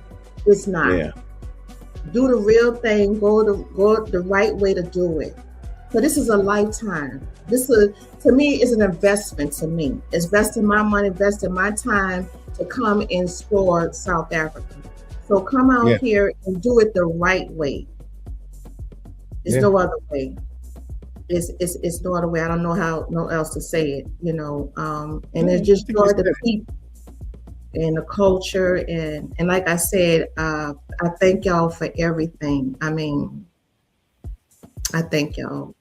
It's not. Yeah. Do the real thing. Go the right way to do it. So this is a lifetime. To me, is an investment. To me, it's investing my money, investing my time to come and explore South Africa. So come out here and do it the right way. There's no other way. It's no other way. I don't know how else to say it. And it's just for the people and the culture, and like I said, I thank y'all for everything. I mean, I thank y'all,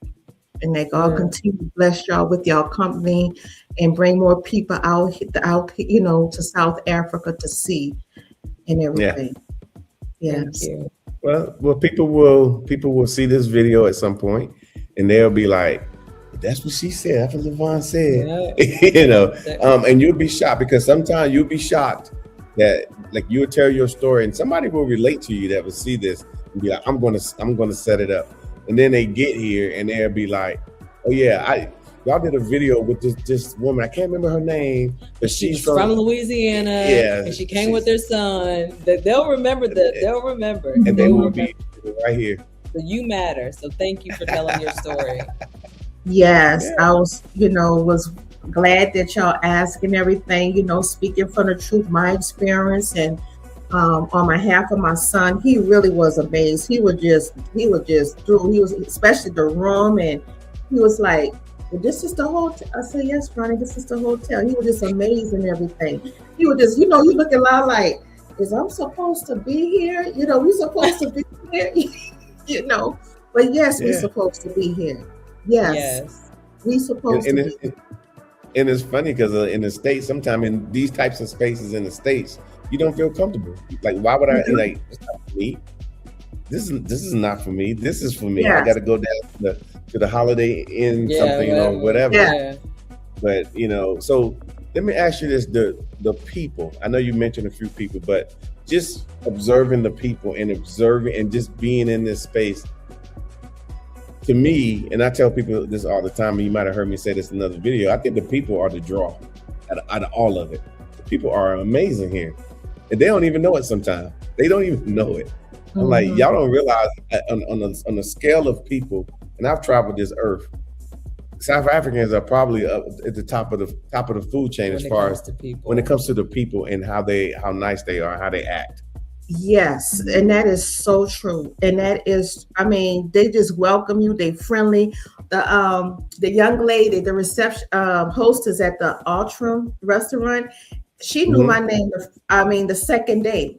and may God continue to bless y'all with y'all company and bring more people out, to South Africa to see and everything. Yeah. Yes. Well, people will see this video at some point, and they'll be like, "That's what she said. That's what LaVon said." Yeah. And you'll be shocked, because sometimes you'll be shocked that, like, you'll tell your story, and somebody will relate to you that will see this and be like, "I'm gonna set it up," and then they get here and they'll be like, "Oh yeah, y'all did a video with this woman. I can't remember her name, but she's from Louisiana. Yeah, and she came with her son." They'll remember that. They'll remember, and they will be right here. So you matter. So thank you for telling your story. Yes, I was glad that y'all asking everything. Speaking from the truth, my experience, and on behalf of my son, he really was amazed. He was just through. He was, especially the room, and he was like, "Well, this is the hotel." I said, "Yes, Ronnie, this is the hotel." He was just amazed and everything. He was just, you look a lot like, "Is I'm supposed to be here? We supposed to be here?" But yes, we're supposed to be here. Yes. We supposed to be. And it's funny because in the States, sometimes in these types of spaces in the States, you don't feel comfortable. Like, why would I? Like, it's not for me. This is not for me. This is for me. Yes. I got to go down to the Holiday Inn, something, whatever. Yeah. But so let me ask you this: the people. I know you mentioned a few people, but just observing the people and observing and just being in this space. To me, and I tell people this all the time, and you might have heard me say this in another video, I think the people are the draw out of all of it. The people are amazing here. And they don't even know it sometimes. They don't even know it. Mm-hmm. I'm like, y'all don't realize on the scale of people, and I've traveled this earth, South Africans are probably up at the top of the food chain as far as when it comes to the people and how nice they are, how they act. Yes, and that is so true. And that is, they just welcome you. They friendly. The young lady, the reception hostess at the Altram restaurant, she knew my name. The second day,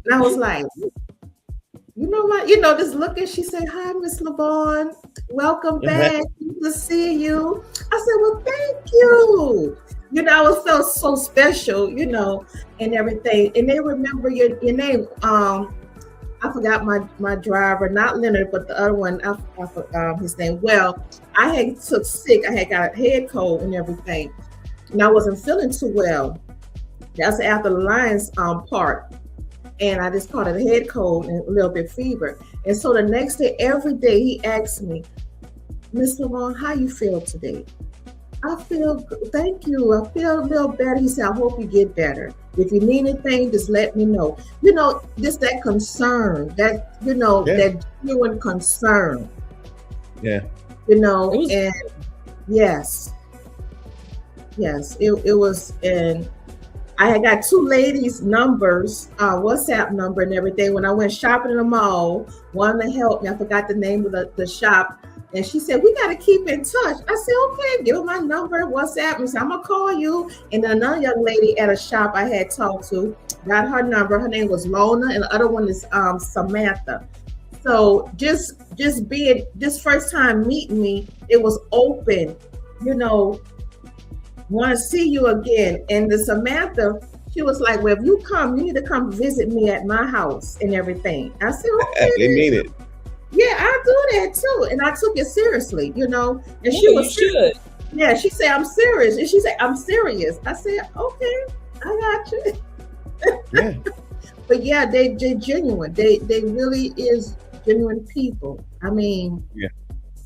and I was like, just looking. She said, "Hi, Miss LaVon. Welcome back. Good to see you." I said, "Well, thank you." It felt so special, and everything. And they remember your name. I forgot my driver, not Leonard, but the other one. I forgot his name. Well, I had took sick. I had got a head cold and everything, and I wasn't feeling too well. That's after the Lions part, and I just caught a head cold and a little bit fever. And so the next day, every day, he asked me, "Miss LaVon, how you feel today?" "I feel good, thank you. I feel a little better." He said, "I hope you get better. If you need anything, just let me know." Just that concern, that genuine concern. Yeah. And yes, it was. And I had got 2 ladies' numbers, WhatsApp number and everything. When I went shopping in the mall, one to help me. I forgot the name of the shop. And she said, "We got to keep in touch." I said, "Okay, give her my number, WhatsApp." And said, "I'm going to call you." And then another young lady at a shop I had talked to, got her number. Her name was Lona, and the other one is Samantha. So just being, this first time meeting me, it was open, want to see you again. And the Samantha, she was like, "Well, if you come, you need to come visit me at my house and everything." I said, "Okay." They mean it. Yeah, I do that too, and I took it seriously, And she was should. Yeah, she said, I'm serious. And she said, I'm serious. I said, okay, I got you. Yeah. But yeah, they genuine. They really is genuine people. I mean, Yeah.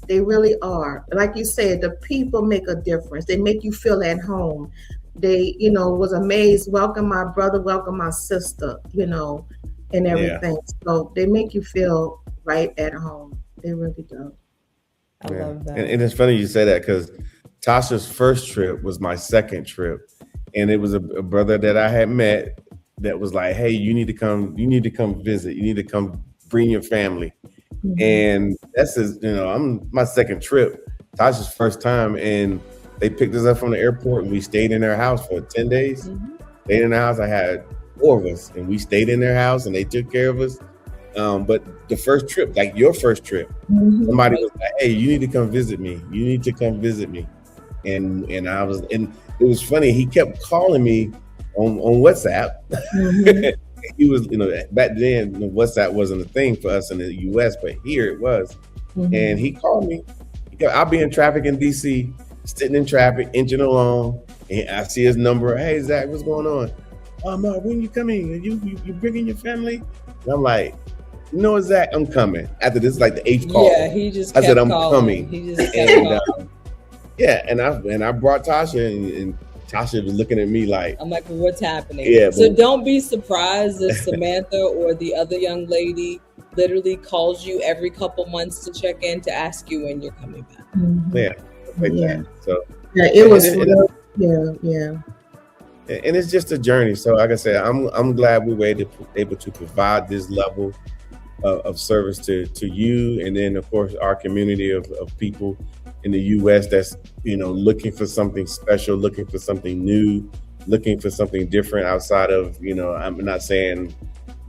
they really are. Like you said, the people make a difference. They make you feel at home. They, was amazed. Welcome my brother, welcome my sister, and Yeah. everything. So they make you feel right at home. They really do. I love that. And it's funny you say that because Tasha's first trip was my second trip, and it was a brother that I had met that was like, "Hey, you need to come visit. You need to come bring your family." Mhm. And that's I'm my second trip, Tasha's first time, and they picked us up from the airport and we stayed in their house for 10 days. Mhm. Stayed in the house. I had 4 of us, and we stayed in their house, and they took care of us. But the first trip, like your first trip, Mhm. somebody was like, "Hey, you need to come visit me. You need to come visit me." And it was funny. He kept calling me on WhatsApp. Mhm. He was, back then, WhatsApp wasn't a thing for us in the US, but here it was. Mhm. And he called me. I'll be in traffic in DC, sitting in traffic, inching along, and I see his number. "Hey, Zach, what's going on?" "When you coming? You bringing your family?" And I'm like, "You know what, Zach, I'm coming." After this, like the 8th call, Yeah, he just I said, kept "I'm calling. coming." He just kept And calling. yeah, and I brought Tasha, and Tasha was looking at me like, I'm like, well, what's happening? Yeah, So but- don't be surprised if Samantha or the other young lady literally calls you every couple months to check in to ask you when you're coming back. Mhm. yeah, like Yeah. that. So Yeah, it was. and Yeah. and it's just a journey. So like I said, I'm glad we were able to provide this level of service to you, and then of course our community of people in the US that's looking for something special, looking for something new, looking for something different outside of I'm not saying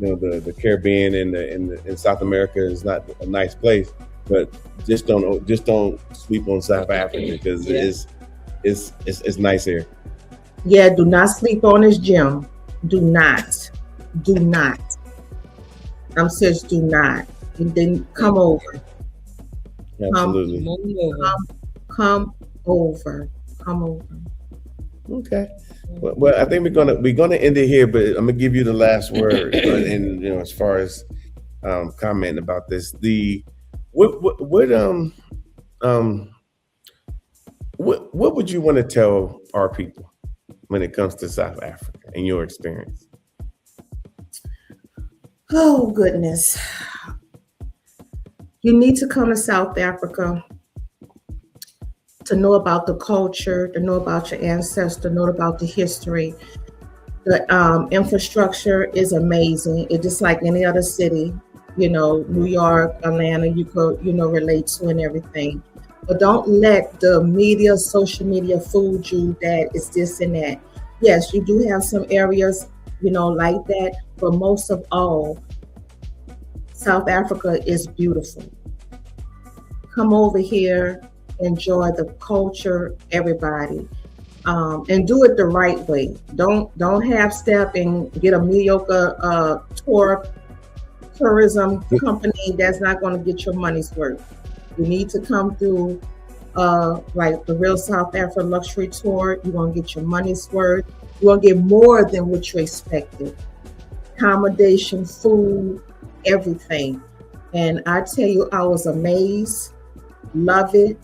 the Caribbean and in South America is not a nice place, but just don't sleep on South Africa because Yeah. it's nice here. Yeah, do not sleep on this gym. Do not. I'm serious, do not. And then come over. Absolutely. Come over. Okay. Well, I think we're gonna end it here, but I'm gonna give you the last word. And as far as commenting about this, what would you want to tell our people when it comes to South Africa and your experience? Oh, goodness. You need to come to South Africa to know about the culture, to know about your ancestors, know about the history. The infrastructure is amazing. It's just like any other city, New York, Atlanta, you could, relate to and everything. But don't let the media, social media fool you that it's this and that. Yes, you do have some areas, like that, but most of all, South Africa is beautiful. Come over here, enjoy the culture, everybody, and do it the right way. Don't half step and get a mediocre tourism company that's not going to get your money's worth. You need to come through like the real South Africa luxury tour. You're going to get your money's worth. You're going to get more than what you expected. Accommodation, food, everything. And I tell you, I was amazed, love it.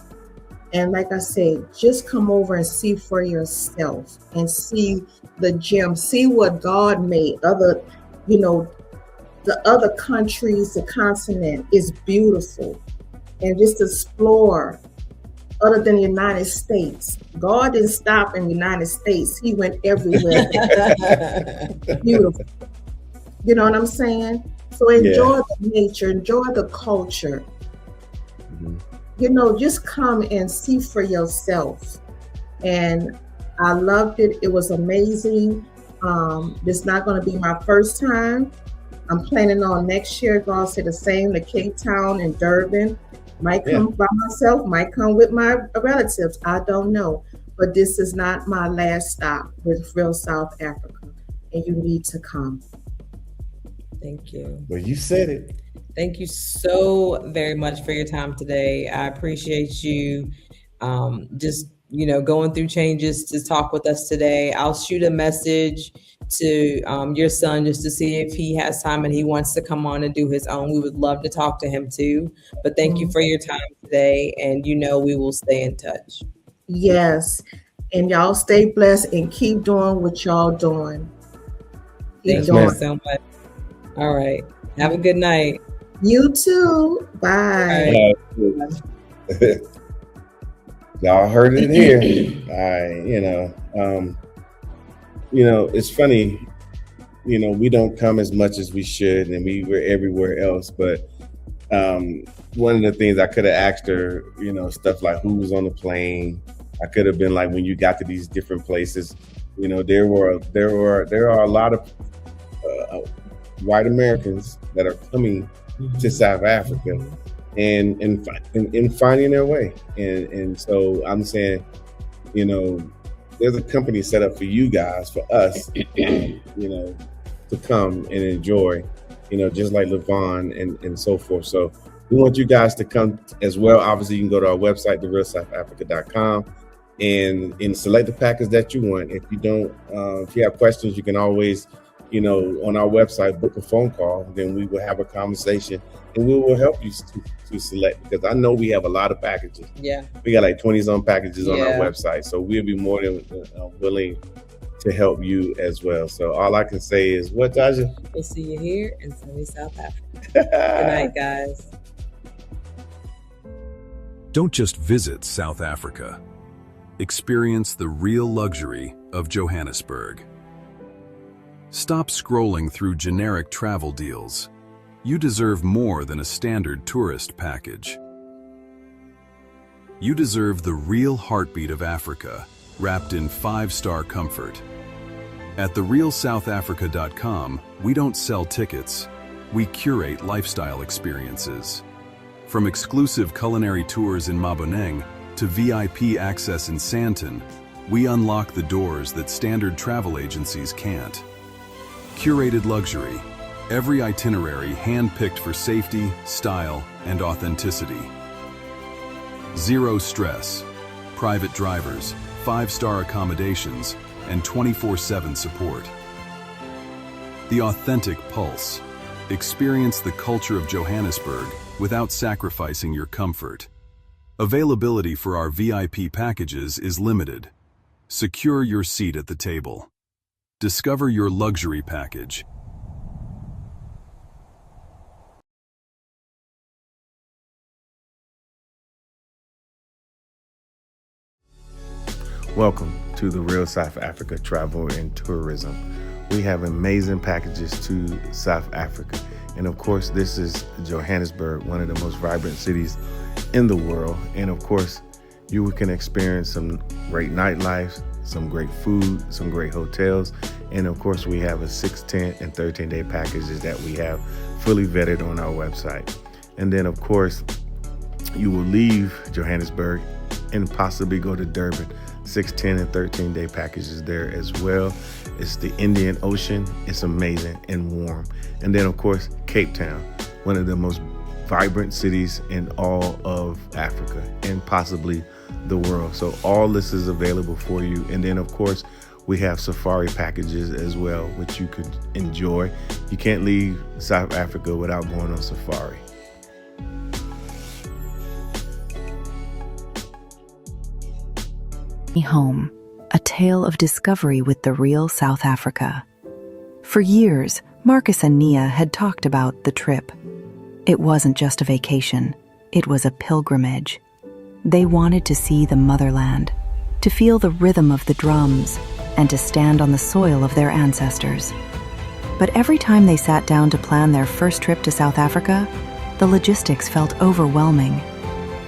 And like I said, just come over and see for yourself and see the gem, see what God made. The other countries, the continent is beautiful. And just explore other than the United States. God didn't stop in the United States. He went everywhere. Beautiful. You know what I'm saying? So enjoy the nature, enjoy the culture. Mm-hmm. Just come and see for yourself. And I loved it. It was amazing. This is not going to be my first time. I'm planning on next year, God said the same, to Cape Town and Durban. Might come by myself, might come with my relatives. I don't know. But this is not my last stop with real South Africa. And you need to come. Thank you. Well, you said it. Thank you so very much for your time today. I appreciate you just going through changes to talk with us today. I'll shoot a message to your son just to see if he has time and he wants to come on and do his own. We would love to talk to him too. But thank you for your time today. And we will stay in touch. Yes. And y'all stay blessed and keep doing what y'all doing. Thank you so much. All right. Have a good night. You too. Bye. Y'all heard it here. It's funny, we don't come as much as we should, and we're everywhere else. But one of the things I could have asked her, stuff like who was on the plane. I could have been like, when you got to these different places, there are a lot of white Americans that are coming to South Africa and finding their way. And so I'm saying, there's a company set up for you guys, for us, to come and enjoy, just like LaVon and so forth. So we want you guys to come as well. Obviously, you can go to our website, therealsouthafrica.com, and select the package that you want. If you don't, if you have questions, you can always, on our website, book a phone call. Then we will have a conversation, and we will help you to select, because I know we have a lot of packages. Yeah, we got like 20-some packages on our website, so we'll be more than willing to help you as well. So all I can say is, what, Taja? We'll see you here in sunny South Africa. Good night, guys. Don't just visit South Africa. Experience the real luxury of Johannesburg. Stop scrolling through generic travel deals. You deserve more than a standard tourist package. You deserve the real heartbeat of Africa, wrapped in 5-star comfort. At therealsouthafrica.com, we don't sell tickets, we curate lifestyle experiences. From exclusive culinary tours in Maboneng to VIP access in Sandton, we unlock the doors that standard travel agencies can't. Curated luxury, every itinerary hand-picked for safety, style, and authenticity. Zero stress, private drivers, 5-star accommodations, and 24/7 support. The authentic pulse. Experience the culture of Johannesburg without sacrificing your comfort. Availability for our VIP packages is limited. Secure your seat at the table. Discover your luxury package. Welcome to the Real South Africa Travel and Tourism. We have amazing packages to South Africa. And of course, this is Johannesburg, one of the most vibrant cities in the world. And of course, you can experience some great nightlife, some great food, some great hotels. And of course, we have a 6, 10, and 13-day packages that we have fully vetted on our website. And then of course, you will leave Johannesburg and possibly go to Durban. 6, 10, and 13-day packages there as well. It's the Indian Ocean. It's amazing and warm. And then of course, Cape Town, one of the most vibrant cities in all of Africa and possibly the world. So all this is available for you. And then of course, we have safari packages as well, which you could enjoy. You can't leave South Africa without going on safari. Home, a tale of discovery with the real South Africa. For years, Marcus and Nia had talked about the trip. It wasn't just a vacation, it was a pilgrimage. They wanted to see the motherland, to feel the rhythm of the drums, and to stand on the soil of their ancestors. But every time they sat down to plan their first trip to South Africa, the logistics felt overwhelming.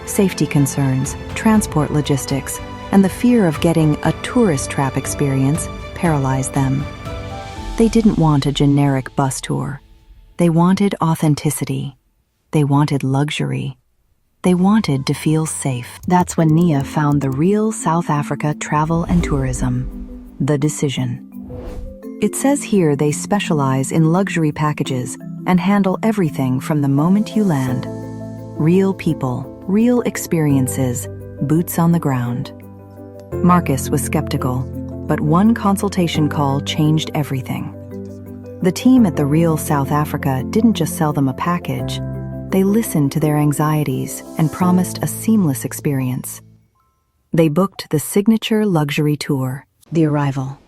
Safety concerns, transport logistics, and the fear of getting a tourist trap experience paralyzed them. They didn't want a generic bus tour. They wanted authenticity. They wanted luxury. They wanted to feel safe. That's when Nia found the Real South Africa Travel and Tourism, The Decision. It says here they specialize in luxury packages and handle everything from the moment you land. Real people, real experiences, boots on the ground. Marcus was skeptical, but one consultation call changed everything. The team at the Real South Africa didn't just sell them a package. They listened to their anxieties and promised a seamless experience. They booked the signature luxury tour, The Arrival.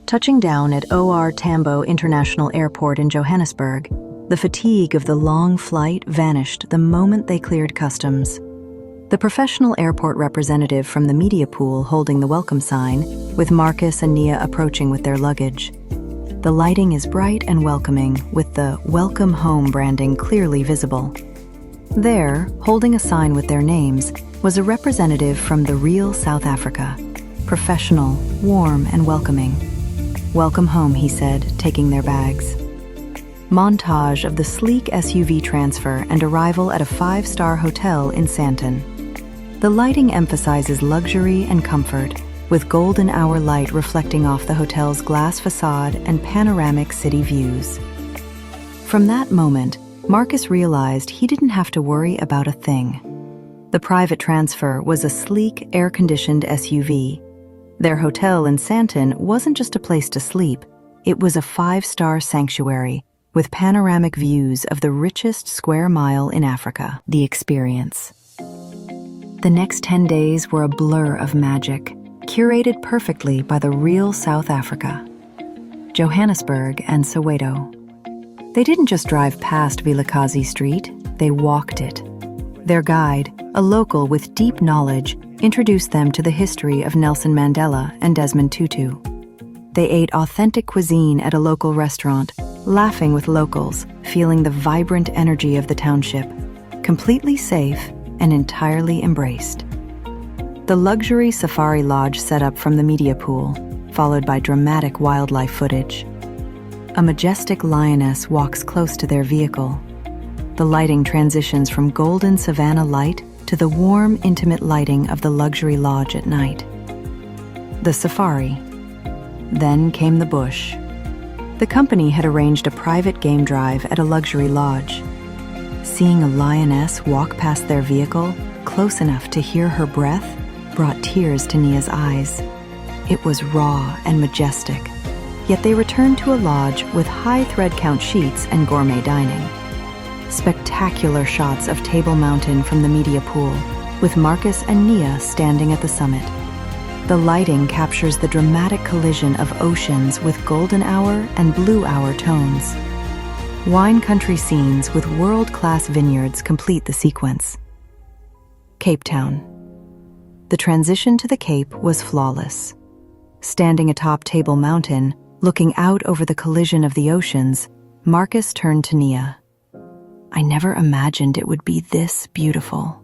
Touching down at OR Tambo International Airport in Johannesburg, the fatigue of the long flight vanished the moment they cleared customs. The professional airport representative from the media pool holding the welcome sign, with Marcus and Nia approaching with their luggage. The lighting is bright and welcoming, with the Welcome Home branding clearly visible. There, holding a sign with their names, was a representative from the Real South Africa. Professional, warm, and welcoming. "Welcome home," he said, taking their bags. Montage of the sleek SUV transfer and arrival at a 5-star hotel in Sandton. The lighting emphasizes luxury and comfort, with golden hour light reflecting off the hotel's glass facade and panoramic city views. From that moment, Marcus realized he didn't have to worry about a thing. The private transfer was a sleek, air-conditioned SUV. Their hotel in Sandton wasn't just a place to sleep, it was a 5-star sanctuary with panoramic views of the richest square mile in Africa. The experience. The next 10 days were a blur of magic, curated perfectly by the Real South Africa, Johannesburg and Soweto. They didn't just drive past Vilakazi Street, they walked it. Their guide, a local with deep knowledge, introduced them to the history of Nelson Mandela and Desmond Tutu. They ate authentic cuisine at a local restaurant, laughing with locals, feeling the vibrant energy of the township, completely safe and entirely embraced. The luxury safari lodge set up from the media pool, followed by dramatic wildlife footage. A majestic lioness walks close to their vehicle. The lighting transitions from golden savanna light to the warm, intimate lighting of the luxury lodge at night. The safari. Then came the bush. The company had arranged a private game drive at a luxury lodge. Seeing a lioness walk past their vehicle, close enough to hear her breath, brought tears to Nia's eyes. It was raw and majestic, yet they returned to a lodge with high thread count sheets and gourmet dining. Spectacular shots of Table Mountain from the media pool, with Marcus and Nia standing at the summit. The lighting captures the dramatic collision of oceans with golden hour and blue hour tones. Wine country scenes with world-class vineyards complete the sequence. Cape Town. The transition to the Cape was flawless. Standing atop Table Mountain, looking out over the collision of the oceans, Marcus turned to Nia. "I never imagined it would be this beautiful."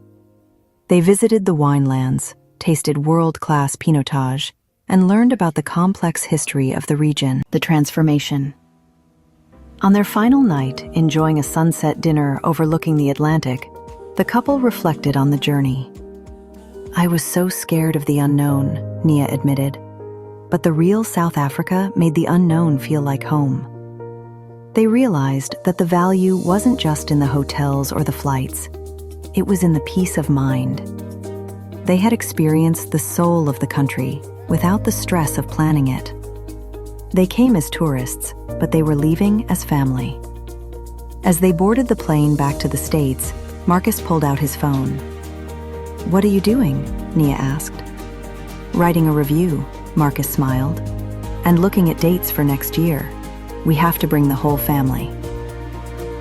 They visited the winelands, tasted world-class pinotage, and learned about the complex history of the region, the transformation. On their final night, enjoying a sunset dinner overlooking the Atlantic, the couple reflected on the journey. "I was so scared of the unknown," Nia admitted. But the Real South Africa made the unknown feel like home. They realized that the value wasn't just in the hotels or the flights. It was in the peace of mind. They had experienced the soul of the country without the stress of planning it. They came as tourists, but they were leaving as family. As they boarded the plane back to the States, Marcus pulled out his phone. "What are you doing?" Nia asked. "Writing a review," Marcus smiled. "And looking at dates for next year. We have to bring the whole family."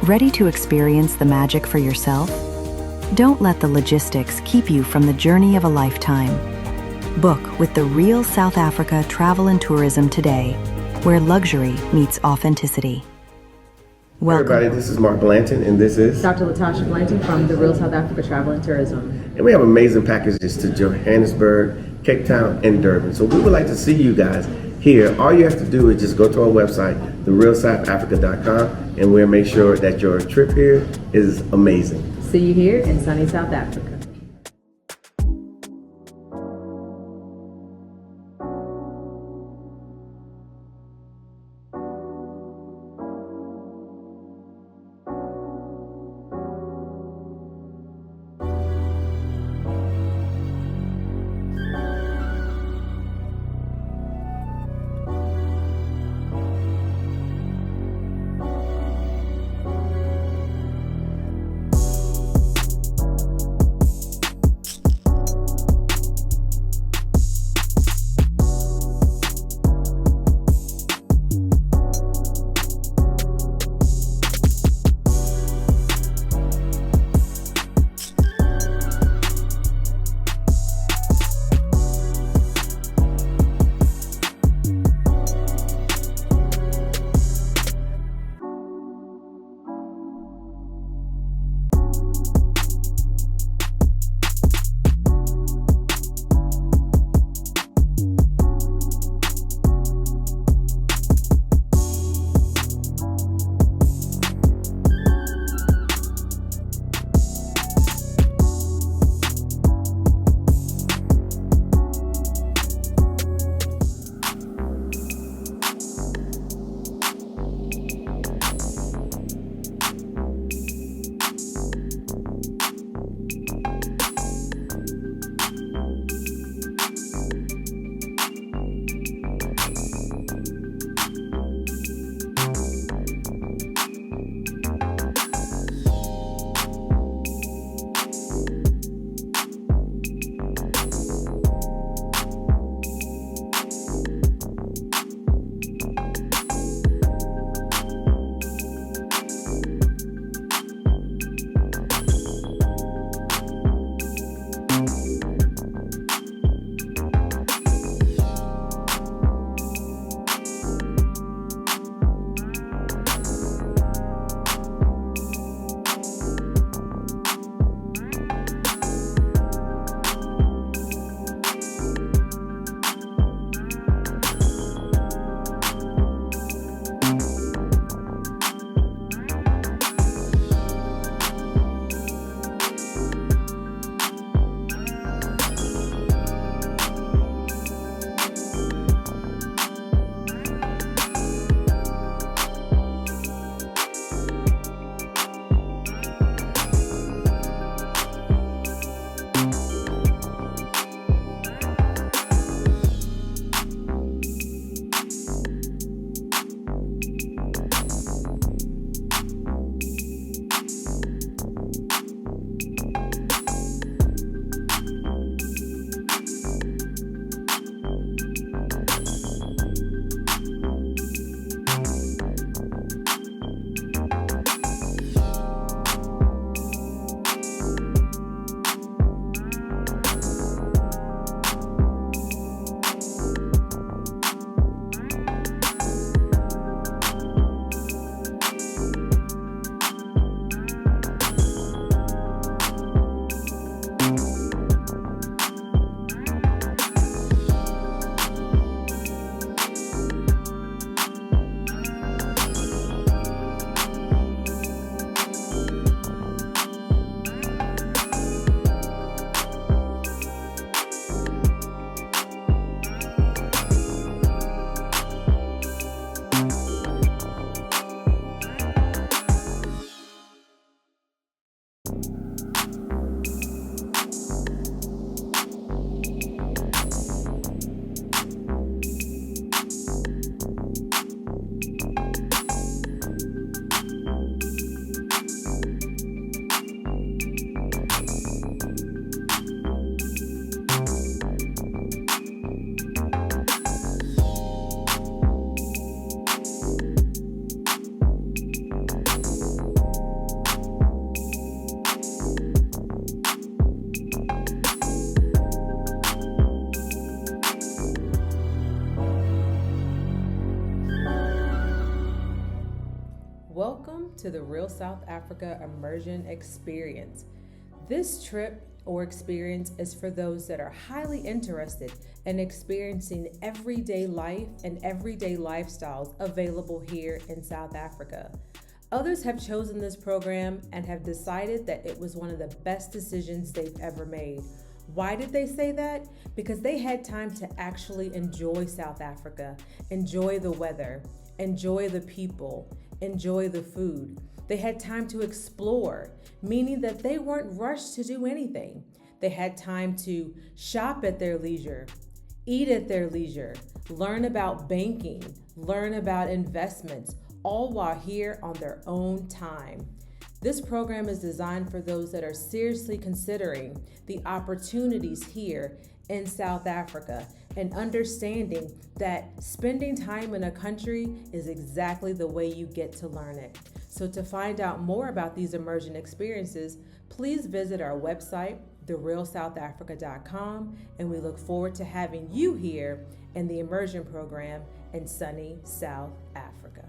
Ready to experience the magic for yourself? Don't let the logistics keep you from the journey of a lifetime. Book with the Real South Africa Travel and Tourism today, where luxury meets authenticity. Welcome. Hey everybody, this is Mark Blanton, and this is Dr. Latasha Blanton from the Real South Africa Travel and Tourism. and we have amazing packages to Johannesburg, Cape Town, and Durban. So we would like to see you guys here. All you have to do is just go to our website, therealsouthafrica.com, and we'll make sure that your trip here is amazing. See you here in sunny South Africa. Welcome to the Real South Africa Immersion Experience. This trip or experience is for those that are highly interested in experiencing everyday life and everyday lifestyles available here in South Africa. Others have chosen this program and have decided that it was one of the best decisions they've ever made. Why did they say that? Because they had time to actually enjoy South Africa, enjoy the weather, enjoy the people, enjoy the food. They had time to explore, meaning that they weren't rushed to do anything. They had time to shop at their leisure, eat at their leisure, learn about banking, learn about investments, all while here on their own time. This program is designed for those that are seriously considering the opportunities here in South Africa and understanding that spending time in a country is exactly the way you get to learn it. So to find out more about these immersion experiences, please visit our website, therealsouthafrica.com, and we look forward to having you here in the immersion program in sunny South Africa.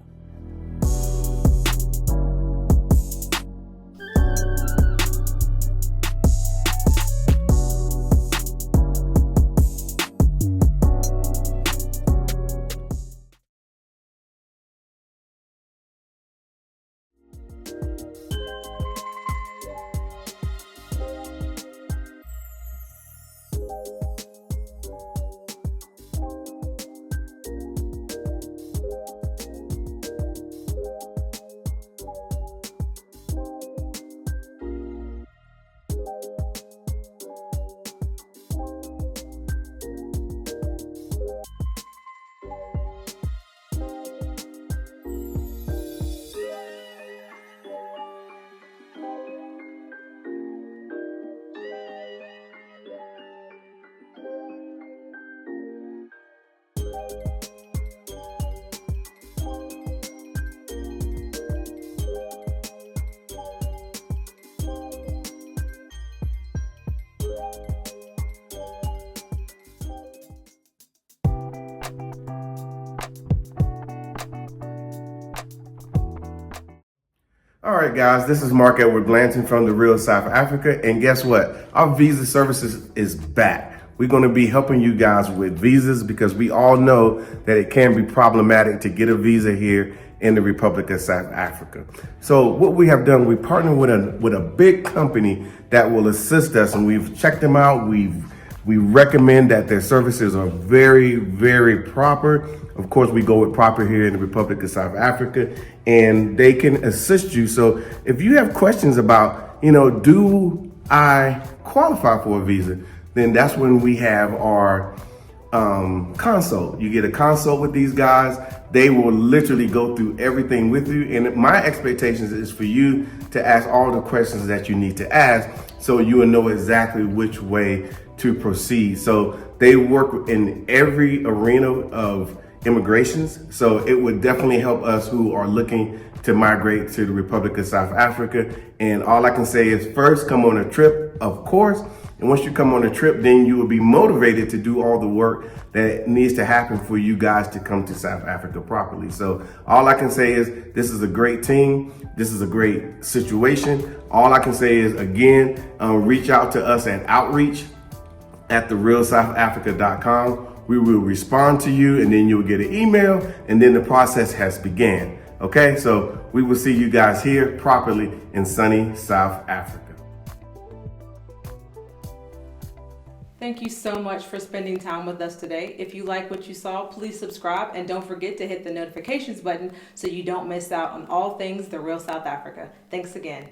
All right, guys, this is Mark Edward Blanton from the Real South Africa. And guess what? Our visa services is back. We're going to be helping you guys with visas because we all know that it can be problematic to get a visa here in the Republic of South Africa. So what we have done, we partnered with a big company that will assist us, and we've checked them out. We recommend that their services are very, very proper. Of course, we go with proper here in the Republic of South Africa, and they can assist you. So if you have questions about, do I qualify for a visa? Then that's when we have our consult. You get a consult with these guys. They will literally go through everything with you. And my expectations is for you to ask all the questions that you need to ask so you will know exactly which way to proceed. So they work in every arena of immigrations. So it would definitely help us who are looking to migrate to the Republic of South Africa. And all I can say is first, come on a trip, of course. And once you come on a trip, then you will be motivated to do all the work that needs to happen for you guys to come to South Africa properly. So all I can say is this is a great team. This is a great situation. All I can say is, again, reach out to us at outreach@therealsouthafrica.com. We will respond to you, and then you'll get an email, and then the process has began. Okay, so we will see you guys here properly in sunny South Africa. Thank you so much for spending time with us today. If you like what you saw, please subscribe and don't forget to hit the notifications button so you don't miss out on all things The Real South Africa. Thanks again.